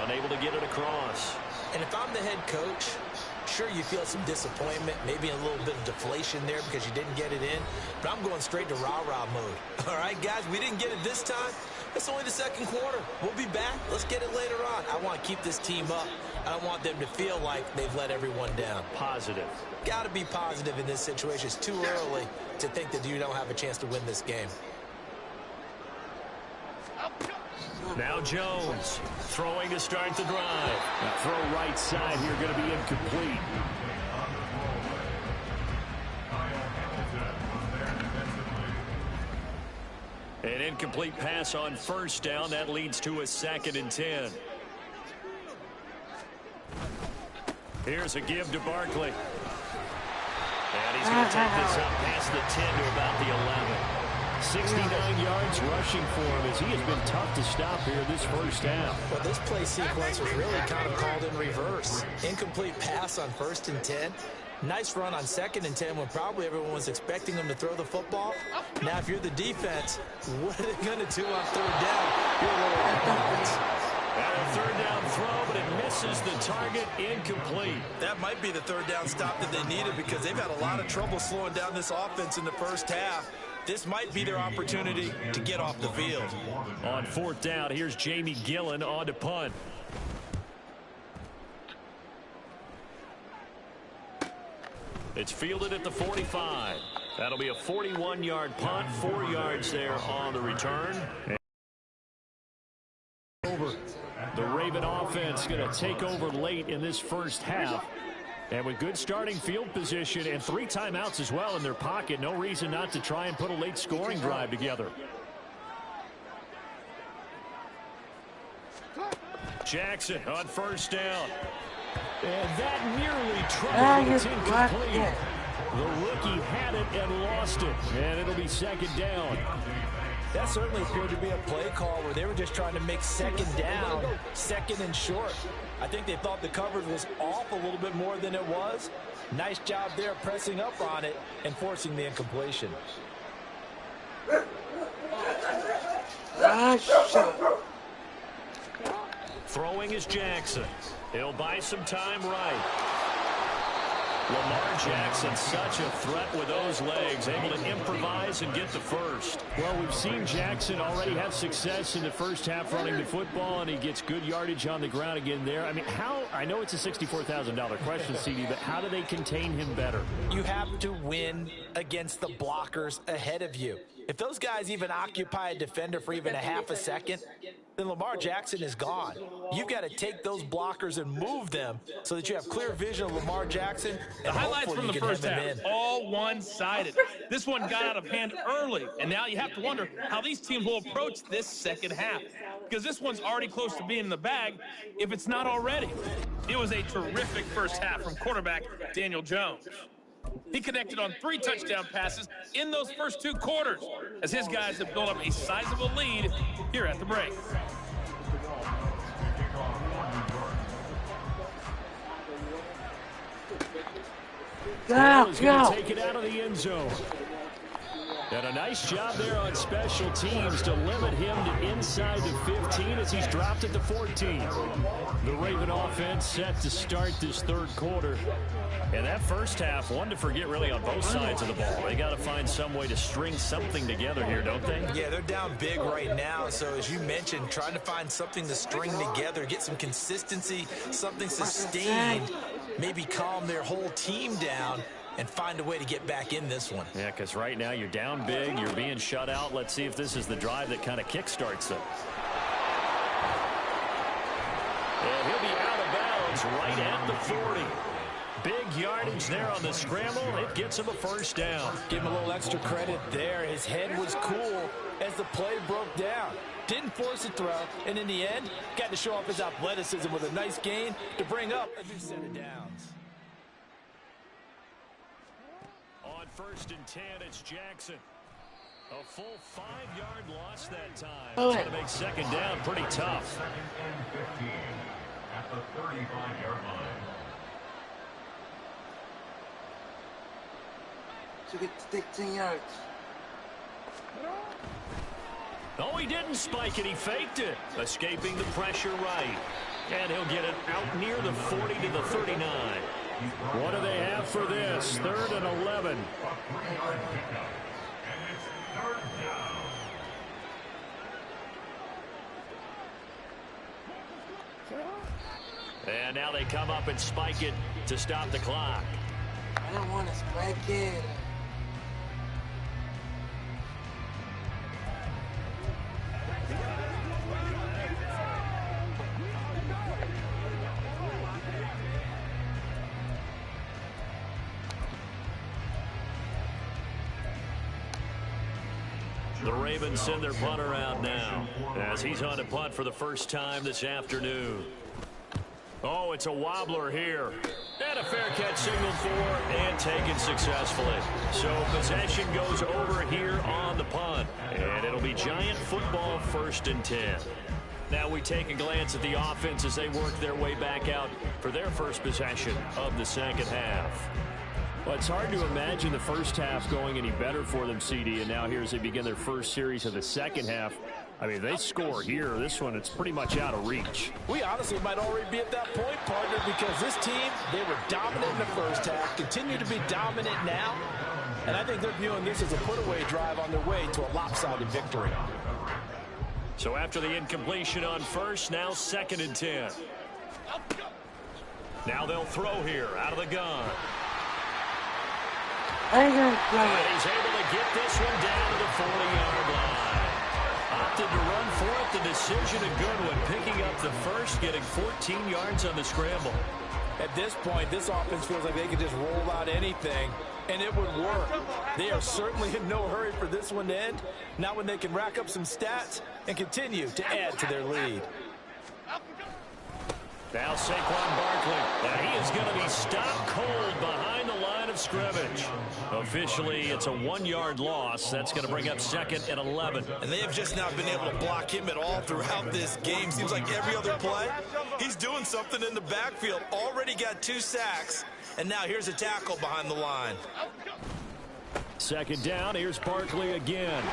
Speaker 4: unable to get it across.
Speaker 5: And if I'm the head coach, sure, you feel some disappointment, maybe a little bit of deflation there because you didn't get it in, but I'm going straight to rah-rah mode. All right, guys, we didn't get it this time. It's only the second quarter. We'll be back. Let's get it later on. I want to keep this team up. I don't want them to feel like they've let everyone down.
Speaker 4: Positive.
Speaker 5: Got to be positive in this situation. It's too early to think that you don't have a chance to win this game.
Speaker 4: Now Jones throwing to start the drive. The throw right side here going to be incomplete. An incomplete pass on first down. That leads to a 2nd and 10. Here's a give to Barkley. And he's going to take this up past the 10 to about the 11. 69 yards rushing for him as he has been tough to stop here this first half.
Speaker 5: Well, this play sequence was really kind of called in reverse. Incomplete pass on 1st and 10. Nice run on 2nd and 10 when probably everyone was expecting him to throw the football. Now, if you're the defense, what are they going to do on 3rd down? You're a little off balance.
Speaker 4: And a 3rd down throw, but it misses the target, incomplete.
Speaker 5: That might be the 3rd down stop that they needed because they've had a lot of trouble slowing down this offense in the first half. This might be their opportunity to get off the field.
Speaker 4: On 4th down, here's Jamie Gillen on to punt. It's fielded at the 45. That'll be a 41-yard punt, 4 yards there on the return. The Raven offense going to take over late in this first half. And with good starting field position and 3 timeouts as well in their pocket, no reason not to try and put a late scoring drive together. Jackson on 1st down. And that nearly tried, it's incomplete. The rookie had it and lost it. And it'll be 2nd down.
Speaker 5: That certainly appeared to be a play call where they were just trying to make 2nd down, 2nd and short. I think they thought the coverage was off a little bit more than it was. Nice job there pressing up on it and forcing the incompletion.
Speaker 4: Throwing is Jackson. He'll buy some time right. Lamar Jackson, such a threat with those legs, able to improvise and get the first. Well, we've seen Jackson already have success in the first half running the football, and he gets good yardage on the ground again there. I mean, I know it's a $64,000 question, CD, but how do they contain him better?
Speaker 5: You have to win against the blockers ahead of you. If those guys even occupy a defender for even a half a second, then Lamar Jackson is gone. You've got to take those blockers and move them so that you have clear vision of Lamar Jackson.
Speaker 9: The highlights from the first half, all one-sided. This one got out of hand early, and now you have to wonder how these teams will approach this second half, because this one's already close to being in the bag if it's not already. It was a terrific first half from quarterback Daniel Jones. He connected on 3 touchdown passes in those first 2 quarters as his guys have built up a sizable lead here at the break.
Speaker 4: He's going to take it out of the end zone. And a nice job there on special teams to limit him to inside the 15 as he's dropped it to 14. The Raven offense set to start this 3rd quarter. And that first half, one to forget really on both sides of the ball. They got to find some way to string something together here, don't they?
Speaker 5: Yeah, they're down big right now. So as you mentioned, trying to find something to string together, get some consistency, something sustained, maybe calm their whole team down and find a way to get back in this one.
Speaker 4: Yeah, because right now you're down big, you're being shut out. Let's see if this is the drive that kind of kickstarts it. And he'll be out of bounds right at the 40. Big yardage there on the scramble. It gets him a first down.
Speaker 5: Give him a little extra credit there. His head was cool as the play broke down. Didn't force a throw, and in the end, got to show off his athleticism with a nice gain to bring up a new set of downs.
Speaker 4: On 1st and 10, it's Jackson. A full 5-yard loss that time. It's going to make 2nd down pretty tough.
Speaker 7: 2nd and 15 at the 35-yard line.
Speaker 1: to get 16 yards.
Speaker 4: No, he didn't spike it. He faked it, escaping the pressure right. And he'll get it out near the 40 to the 39. What do they have for this? 3rd and 11. And now they come up and spike it to stop the clock.
Speaker 1: I don't want to spike it.
Speaker 4: The Ravens send their punter out now as he's on to punt for the first time this afternoon. Oh, it's a wobbler here. And a fair catch signaled for and taken successfully. So possession goes over here on the punt. And it'll be Giant football 1st and 10. Now we take a glance at the offense as they work their way back out for their first possession of the second half. Well, it's hard to imagine the first half going any better for them, CD, and now here as they begin their first series of the second half. I mean, they score here. This one, it's pretty much out of reach.
Speaker 5: We honestly might already be at that point, partner, because this team, they were dominant in the first half, continue to be dominant now, and I think they're viewing this as a put-away drive on their way to a lopsided victory.
Speaker 4: So after the incompletion on first, now 2nd and 10. Now they'll throw here out of the gun. And he's able to get this one down to the 40-yard line. Opted to run for it. The decision a good one. Picking up the first, getting 14 yards on the scramble.
Speaker 5: At this point, this offense feels like they could just roll out anything, and it would work. They are certainly in no hurry for this one to end. Not when they can rack up some stats and continue to add to their lead.
Speaker 4: Now Saquon Barkley. Now he is going to be stopped cold behind the line of scrimmage. Officially, it's a 1-yard loss. That's going to bring up 2nd and 11.
Speaker 5: And they have just not been able to block him at all throughout this game. Seems like every other play, he's doing something in the backfield. Already got 2 sacks, and now here's a tackle behind the line.
Speaker 4: 2nd down. Here's Barkley again.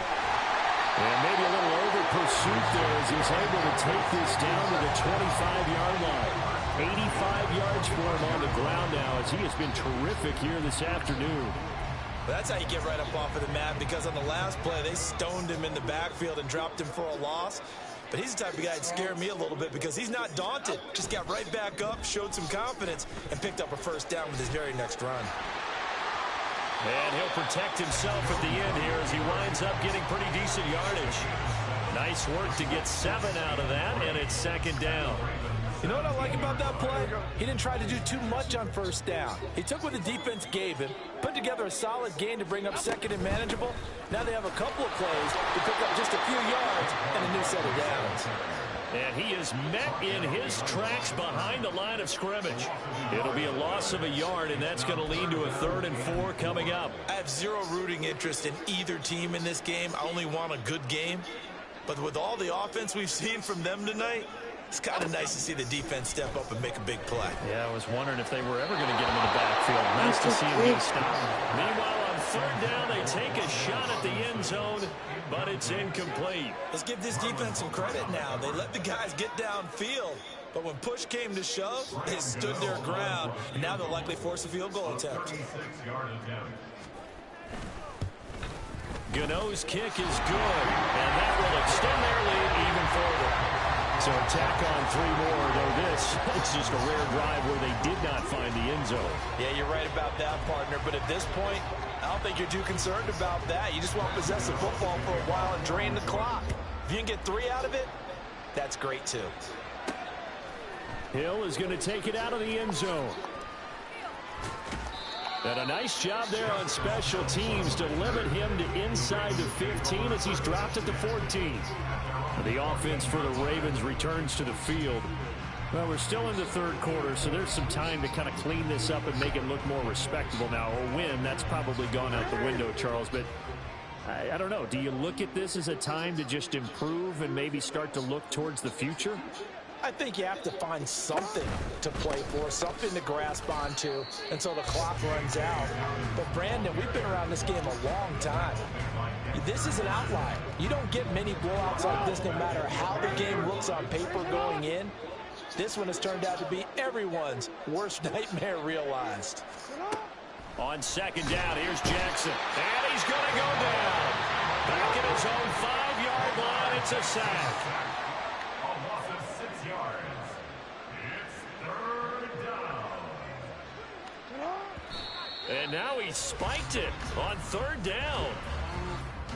Speaker 4: And maybe a little over pursuit there as he's able to take this down to the 25-yard line. 85 yards for him on the ground now as he has been terrific here this afternoon.
Speaker 5: That's how you get right up off of the mat, because on the last play, they stoned him in the backfield and dropped him for a loss. But he's the type of guy that scared me a little bit because he's not daunted. Just got right back up, showed some confidence, and picked up a 1st down with his very next run.
Speaker 4: And he'll protect himself at the end here as he winds up getting pretty decent yardage. Nice work to get 7 out of that, and it's 2nd down.
Speaker 5: You know what I like about that play? He didn't try to do too much on 1st down. He took what the defense gave him, put together a solid gain to bring up 2nd and manageable. Now they have a couple of plays to pick up just a few yards and a new set of downs.
Speaker 4: And he is met in his tracks behind the line of scrimmage. It'll be a loss of a yard, and that's going to lead to a 3rd and 4 coming up.
Speaker 5: I have zero rooting interest in either team in this game. I only want a good game. But with all the offense we've seen from them tonight, it's kind of nice to see the defense step up and make a big play.
Speaker 4: Yeah, I was wondering if they were ever going to get him in the backfield. Nice to see him get stopped. Meanwhile, on 3rd down, they take a shot at the end zone, but it's incomplete.
Speaker 5: Let's give this defense some credit now. They let the guys get downfield, but when push came to shove, they stood their ground, and now they'll likely force a field goal attempt.
Speaker 4: Gano's kick is good, and that will extend their lead even further. So attack on 3 more, though this it's just a rare drive where they did not find the end zone.
Speaker 5: Yeah, you're right about that, partner, but at this point, I don't think you're too concerned about that. You just want to possess the football for a while and drain the clock. If you can get 3 out of it, that's great too.
Speaker 4: Hill is going to take it out of the end zone. And a nice job there on special teams to limit him to inside the 15 as he's dropped at the 14. The offense for the Ravens returns to the field. Well, we're still in the 3rd quarter, so there's some time to kind of clean this up and make it look more respectable now. A win, that's probably gone out the window, Charles, but I don't know. Do you look at this as a time to just improve and maybe start to look towards the future?
Speaker 5: I think you have to find something to play for, something to grasp onto until the clock runs out. But, Brandon, we've been around this game a long time. This is an outlier. You don't get many blowouts like this no matter how the game looks on paper going in. This one has turned out to be everyone's worst nightmare realized.
Speaker 4: On second down, here's Jackson. And he's going to go down. Back at his own 5-yard line, it's a sack.
Speaker 7: A loss of 6 yards. It's 3rd down.
Speaker 4: And now he spiked it on 3rd down.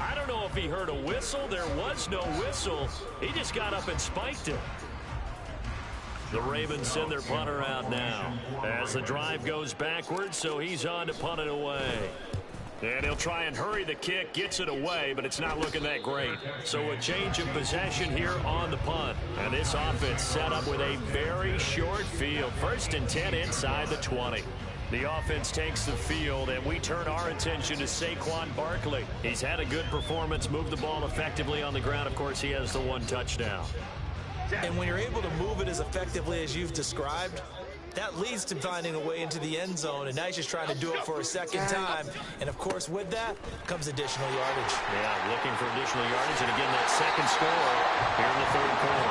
Speaker 4: I don't know if he heard a whistle. There was no whistle. He just got up and spiked it. The Ravens send their punter out now as the drive goes backwards, so he's on to punt it away. And he'll try and hurry the kick, gets it away, but it's not looking that great. So a change of possession here on the punt. And this offense set up with a very short field. 1st and 10 inside the 20. The offense takes the field, and we turn our attention to Saquon Barkley. He's had a good performance, moved the ball effectively on the ground. Of course, he has the 1 touchdown.
Speaker 5: And when you're able to move it as effectively as you've described, that leads to finding a way into the end zone, and now he's just trying to do it for a second time. And, of course, with that comes additional yardage.
Speaker 4: Yeah, looking for additional yardage, and again, that second score here in the 3rd quarter.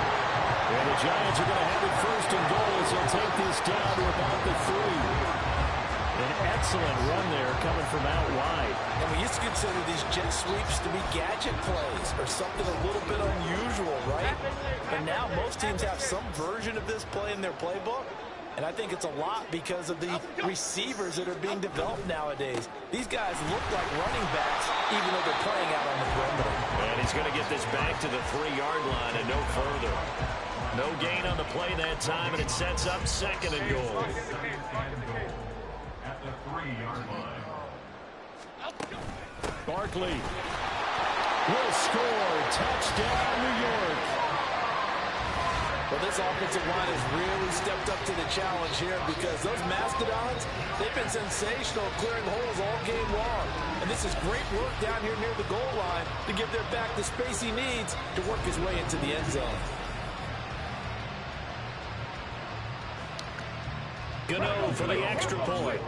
Speaker 6: And the Giants are going to have it 1st and goal as they'll take this down to about the 3. An excellent run there coming from out wide.
Speaker 5: And we used to consider these jet sweeps to be gadget plays or something a little bit unusual, right? But now most teams have some version of this play in their playbook. And I think it's a lot because of the receivers that are being developed nowadays. These guys look like running backs even though they're playing out on the perimeter.
Speaker 4: And he's going to get this back to the 3-yard line and no further. No gain on the play that time, and it sets up 2nd and goal.
Speaker 7: At the 3-yard line.
Speaker 6: Barkley will score. Touchdown, New York.
Speaker 5: Well, this offensive line has really stepped up to the challenge here because those Mastodons, they've been sensational clearing holes all game long. And this is great work down here near the goal line to give their back the space he needs to work his way into the end zone.
Speaker 4: Gano for the extra point.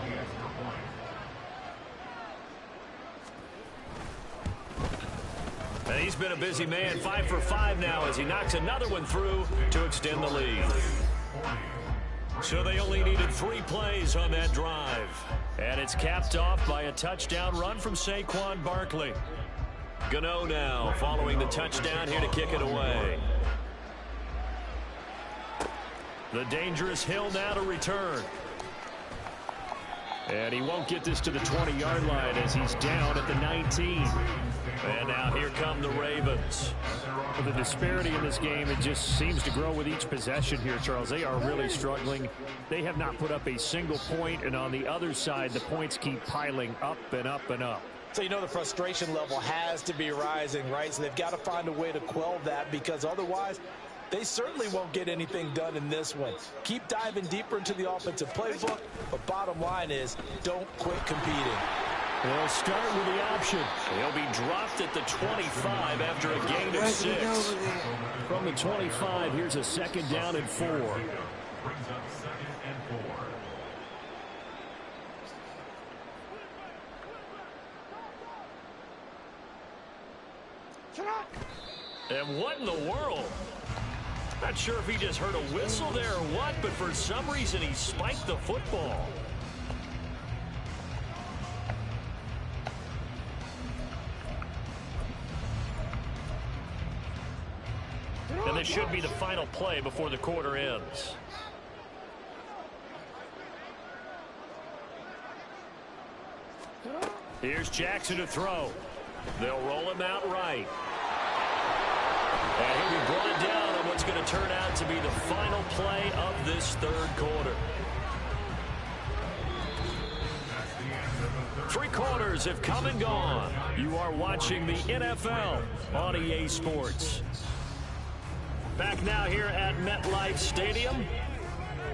Speaker 4: And he's been a busy man, 5 for 5 now as he knocks another one through to extend the lead. So they only needed 3 plays on that drive. And it's capped off by a touchdown run from Saquon Barkley. Gano now following the touchdown here to kick it away. The dangerous Hill now to return. And he won't get this to the 20-yard line as he's down at the 19. And now here come the Ravens.
Speaker 6: Well, the disparity in this game, it just seems to grow with each possession here, Charles. They are really struggling. They have not put up a single point, and on the other side, the points keep piling up and up and up.
Speaker 5: So you know the frustration level has to be rising, right? So they've got to find a way to quell that because otherwise they certainly won't get anything done in this one. Keep diving deeper into the offensive playbook, but bottom line is don't quit competing.
Speaker 6: They'll start with the option.
Speaker 4: He'll be dropped at the 25 after a gain of 6.
Speaker 6: From the 25, here's a 2nd down and 4.
Speaker 7: Brings up 2nd and 4.
Speaker 4: And what in the world? Not sure if he just heard a whistle there or what, but for some reason he spiked the football. And this should be the final play before the quarter ends. Here's Jackson to throw. They'll roll him out right. And he'll be brought down on what's going to turn out to be the final play of this 3rd quarter. 3 quarters have come and gone. You are watching the NFL on EA Sports. Back now here at MetLife Stadium.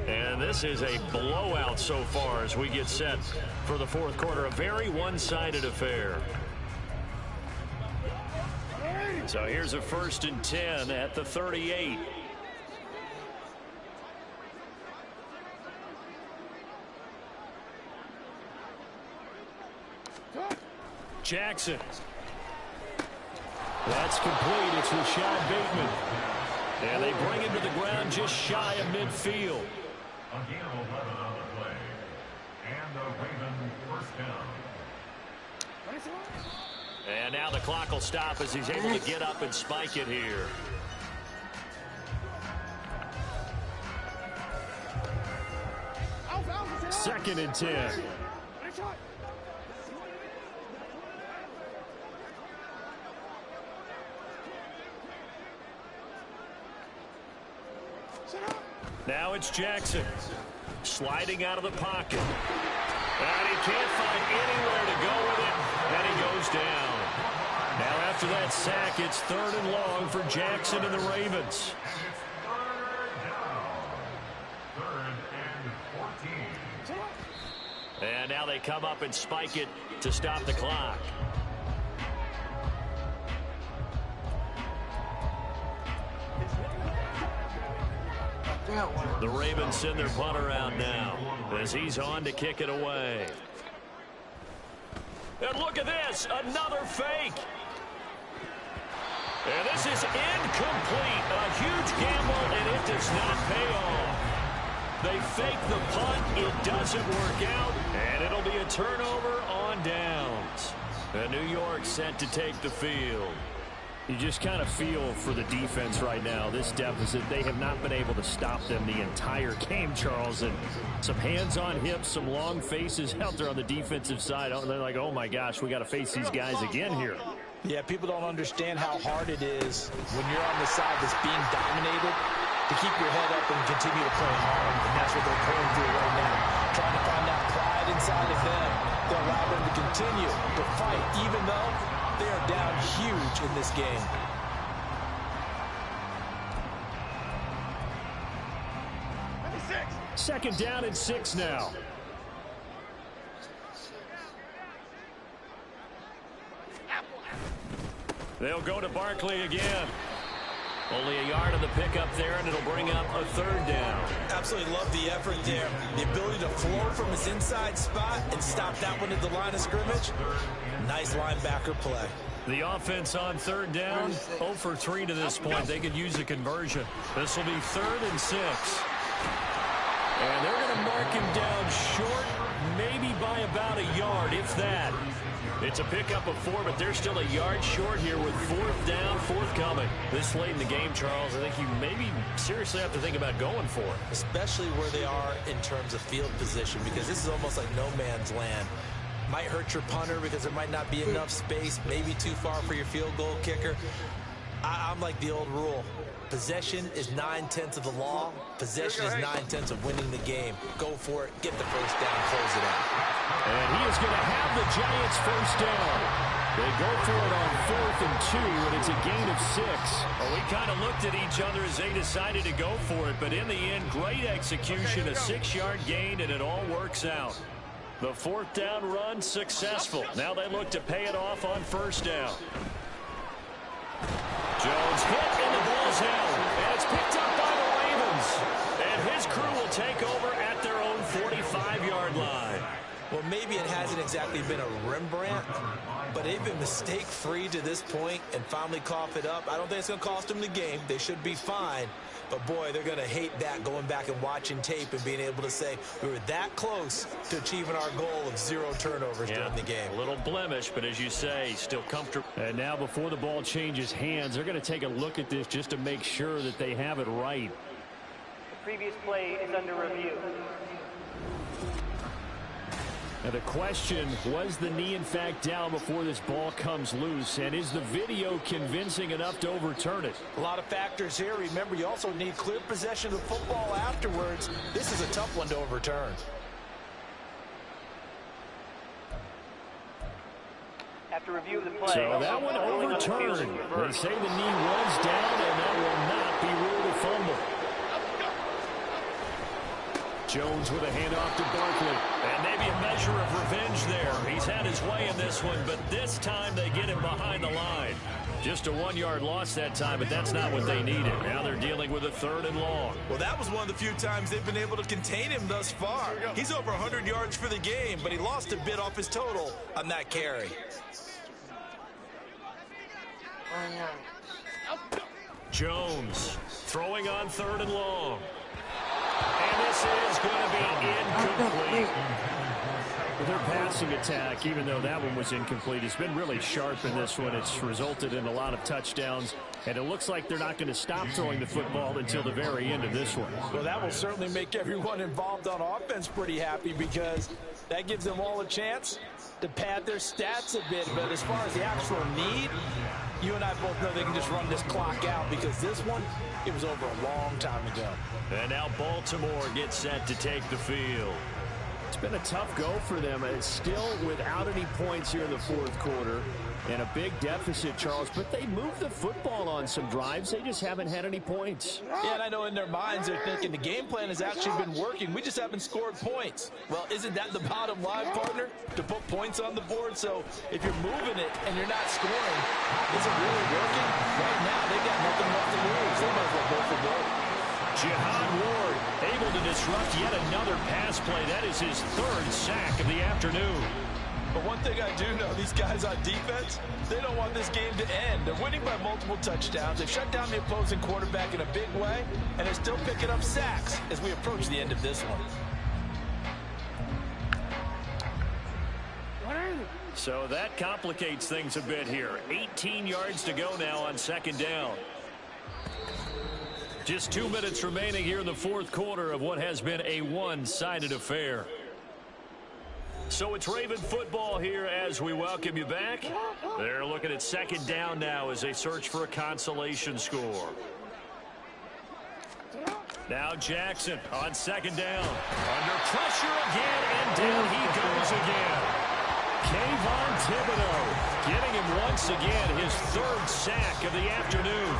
Speaker 4: And this is a blowout so far as we get set for the 4th quarter. A very one-sided affair. So here's a 1st and 10 at the 38. Jackson. That's complete. It's Rashad Bateman. And they bring him to the ground just shy of midfield.
Speaker 7: A gain of 11 on the play. And the Ravens first down.
Speaker 4: And now the clock will stop as he's able to get up and spike it here. Second and 10. Now it's Jackson sliding out of the pocket. And he can't find anywhere to go with it. And he goes down. Now after that sack, it's 3rd and long for Jackson and the Ravens. And now they come up and spike it to stop the clock. The Ravens send their punter out now as he's on to kick it away. And look at this, another fake. And this is incomplete. A huge gamble, and it does not pay off. They fake the punt. It doesn't work out, and it'll be a turnover on downs. And New York set to take the field. You just kind of feel for the defense right now. This deficit, they have not been able to stop them the entire game, Charles. And some hands on hips, some long faces out there on the defensive side. They're like, oh, my gosh, we got to face these guys again here.
Speaker 5: Yeah, people don't understand how hard it is when you're on the side that's being dominated to keep your head up and continue to play hard. And that's what they're going through right now, trying to find that pride inside of them to allow them to continue to fight, even though they are down huge in this game.
Speaker 4: Second down and 6 now. They'll go to Barkley again. Only a yard on the pickup there, and it'll bring up a 3rd down.
Speaker 5: Absolutely love the effort there. The ability to flow from his inside spot and stop that one at the line of scrimmage. Nice linebacker play.
Speaker 4: The offense on 3rd down, 0 for 3 to this point. They could use a conversion. This will be 3rd and 6. And they're going to mark him down short, maybe by about a yard, if that. It's a pickup of 4, but they're still a yard short here with 4th down, forthcoming. This late in the game, Charles, I think you maybe seriously have to think about going for it.
Speaker 5: Especially where they are in terms of field position, because this is almost like no man's land. Might hurt your punter because there might not be enough space, maybe too far for your field goal kicker. I'm like the old rule. Possession is 9/10 of the law. Possession is 9/10 of winning the game. Go for it. Get the first down. Close it out.
Speaker 4: And he is going to have the Giants first down. They go for it on 4th and 2, and it's a gain of 6. Well, we kind of looked at each other as they decided to go for it, but in the end, great execution, a 6-yard gain, and it all works out. The 4th down run successful. Now they look to pay it off on 1st down. Jones hit, and the ball's held. And it's picked up by the Ravens. And his crew will take over at their own 45-yard line.
Speaker 5: Well, maybe it hasn't exactly been a Rembrandt, but they've been mistake-free to this point and finally cough it up. I don't think it's going to cost them the game. They should be fine. But, boy, they're going to hate that, going back and watching tape and being able to say we were that close to achieving our goal of 0 turnovers during the game.
Speaker 4: A little blemish, but as you say, still comfortable. And now before the ball changes hands, they're going to take a look at this just to make sure that they have it right.
Speaker 10: The previous play is under review.
Speaker 4: Now the question, was the knee in fact down before this ball comes loose? And is the video convincing enough to overturn it?
Speaker 5: A lot of factors here. Remember, you also need clear possession of the football afterwards. This is a tough one to overturn.
Speaker 10: After review of the play.
Speaker 4: So that one overturned. They say the knee was down, and that will not be ruled a fumble. Jones with a handoff to Barkley. And maybe a measure of revenge there. He's had his way in this one, but this time they get him behind the line. Just a 1-yard loss that time, but that's not what they needed. Now they're dealing with a 3rd and long.
Speaker 5: Well, that was one of the few times they've been able to contain him thus far. He's over 100 yards for the game, but he lost a bit off his total on that carry.
Speaker 4: Jones throwing on 3rd and long. And this is going to be incomplete. Their passing attack, even though that one was incomplete, has been really sharp in this one. It's resulted in a lot of touchdowns, and it looks like they're not going to stop throwing the football until the very end of this one.
Speaker 5: Well, that will certainly make everyone involved on offense pretty happy because that gives them all a chance to pad their stats a bit. But as far as the actual need, you and I both know they can just run this clock out because this one, it was over a long time ago.
Speaker 4: And now Baltimore gets set to take the field. It's been a tough go for them. It's still without any points here in the 4th quarter and a big deficit, Charles, but they moved the football on some drives. They just haven't had any points.
Speaker 5: Yeah, and I know in their minds they're thinking the game plan has actually been working. We just haven't scored points. Well, isn't that the bottom line, partner? To put points on the board. So if you're moving it and you're not scoring, is it really working? Right now, they've got nothing left to lose. They might as well go for gold.
Speaker 4: Jihad Ward able to disrupt yet another pass play. That is his 3rd sack of the afternoon.
Speaker 5: But one thing I do know, these guys on defense, they don't want this game to end. They're winning by multiple touchdowns. They've shut down the opposing quarterback in a big way, and they're still picking up sacks as we approach the end of this one.
Speaker 4: So that complicates things a bit here. 18 yards to go now on 2nd down. Just 2 minutes remaining here in the 4th quarter of what has been a one-sided affair. So it's Raven football here as we welcome you back. They're looking at 2nd down now as they search for a consolation score. Now Jackson on 2nd down. Under pressure again, and down he goes again. Kayvon Thibodeau getting him once again his 3rd sack of the afternoon.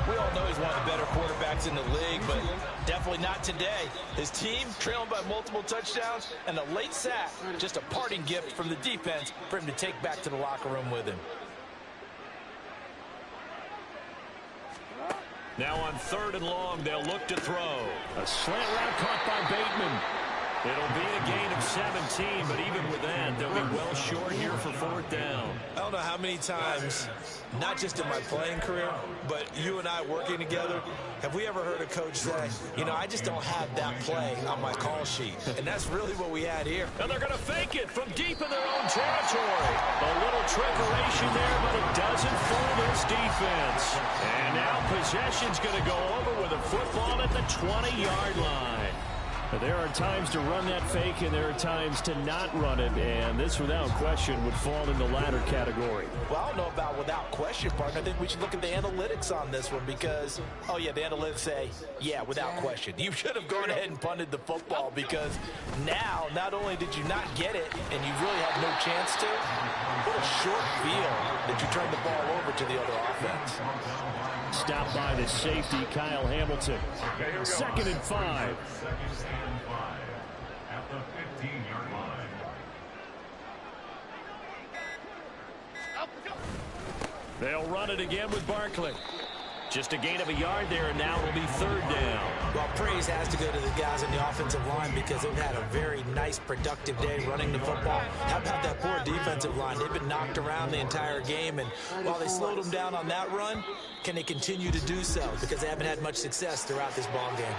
Speaker 5: We all know he's one of the better quarterbacks in the league, but definitely not today. His team trailing by multiple touchdowns and a late sack, just a parting gift from the defense for him to take back to the locker room with him.
Speaker 4: Now on 3rd and long, they'll look to throw. A slant route caught by Bateman. It'll be a gain of 17, but even with that, they'll be well short here for 4th down.
Speaker 5: I don't know how many times, not just in my playing career, but you and I working together, have we ever heard a coach say, you know, I just don't have that play on my call sheet. And that's really what we had here.
Speaker 4: And they're going to fake it from deep in their own territory. A little trickeration there, but it doesn't fool this defense. And now possession's going to go over with a football at the 20-yard line. There are times to run that fake, and there are times to not run it, and this, without question, would fall in the latter category.
Speaker 5: Well, I don't know about without question, partner. I think we should look at the analytics on this one because, oh, yeah, the analytics say, yeah, without question. You should have gone ahead and punted the football because now, not only did you not get it, and you really had no chance to, what a short field that you turned the ball over to the other offense.
Speaker 4: Stopped by the safety, Kyle Hamilton. 2nd and 5.
Speaker 7: At the 15-yard line.
Speaker 4: They'll run it again with Barkley. Just a gain of a yard there, and now it'll be 3rd down.
Speaker 5: Well, praise has to go to the guys on the offensive line because they've had a very nice, productive day running the football. How about that poor defensive line? They've been knocked around the entire game, and while they slowed them down on that run, can they continue to do so? Because they haven't had much success throughout this ball game.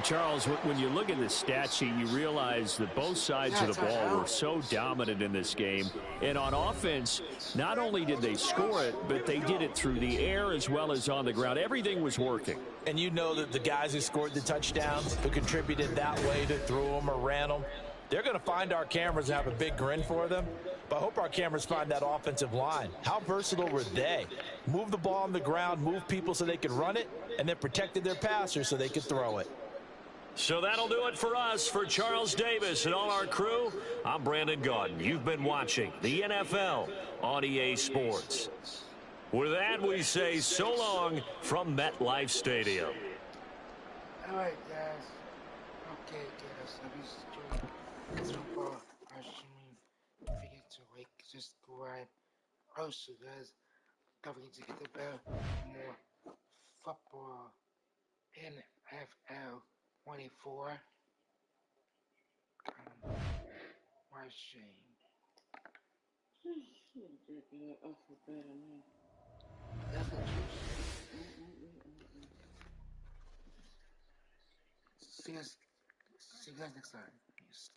Speaker 4: Charles, when you look at the stat sheet, you realize that both sides of the ball were so dominant in this game. And on offense, not only did they score it, but they did it through the air as well as on the ground. Everything was working.
Speaker 5: And you know that the guys who scored the touchdowns, who contributed that way, that threw them or ran them, they're going to find our cameras and have a big grin for them. But I hope our cameras find that offensive line. How versatile were they? Move the ball on the ground, move people so they could run it, and then protected their passers so they could throw it.
Speaker 4: So that'll do it for us. For Charles Davis and all our crew, I'm Brandon Gaudin. You've been watching the NFL on EA Sports. With that, we say so long from MetLife Stadium.
Speaker 1: All right, guys. Okay, guys. Let me just do it. subscribe. Also, guys, don't forget to get the bell for more football NFL 24. Watching. See you guys next time. Peace.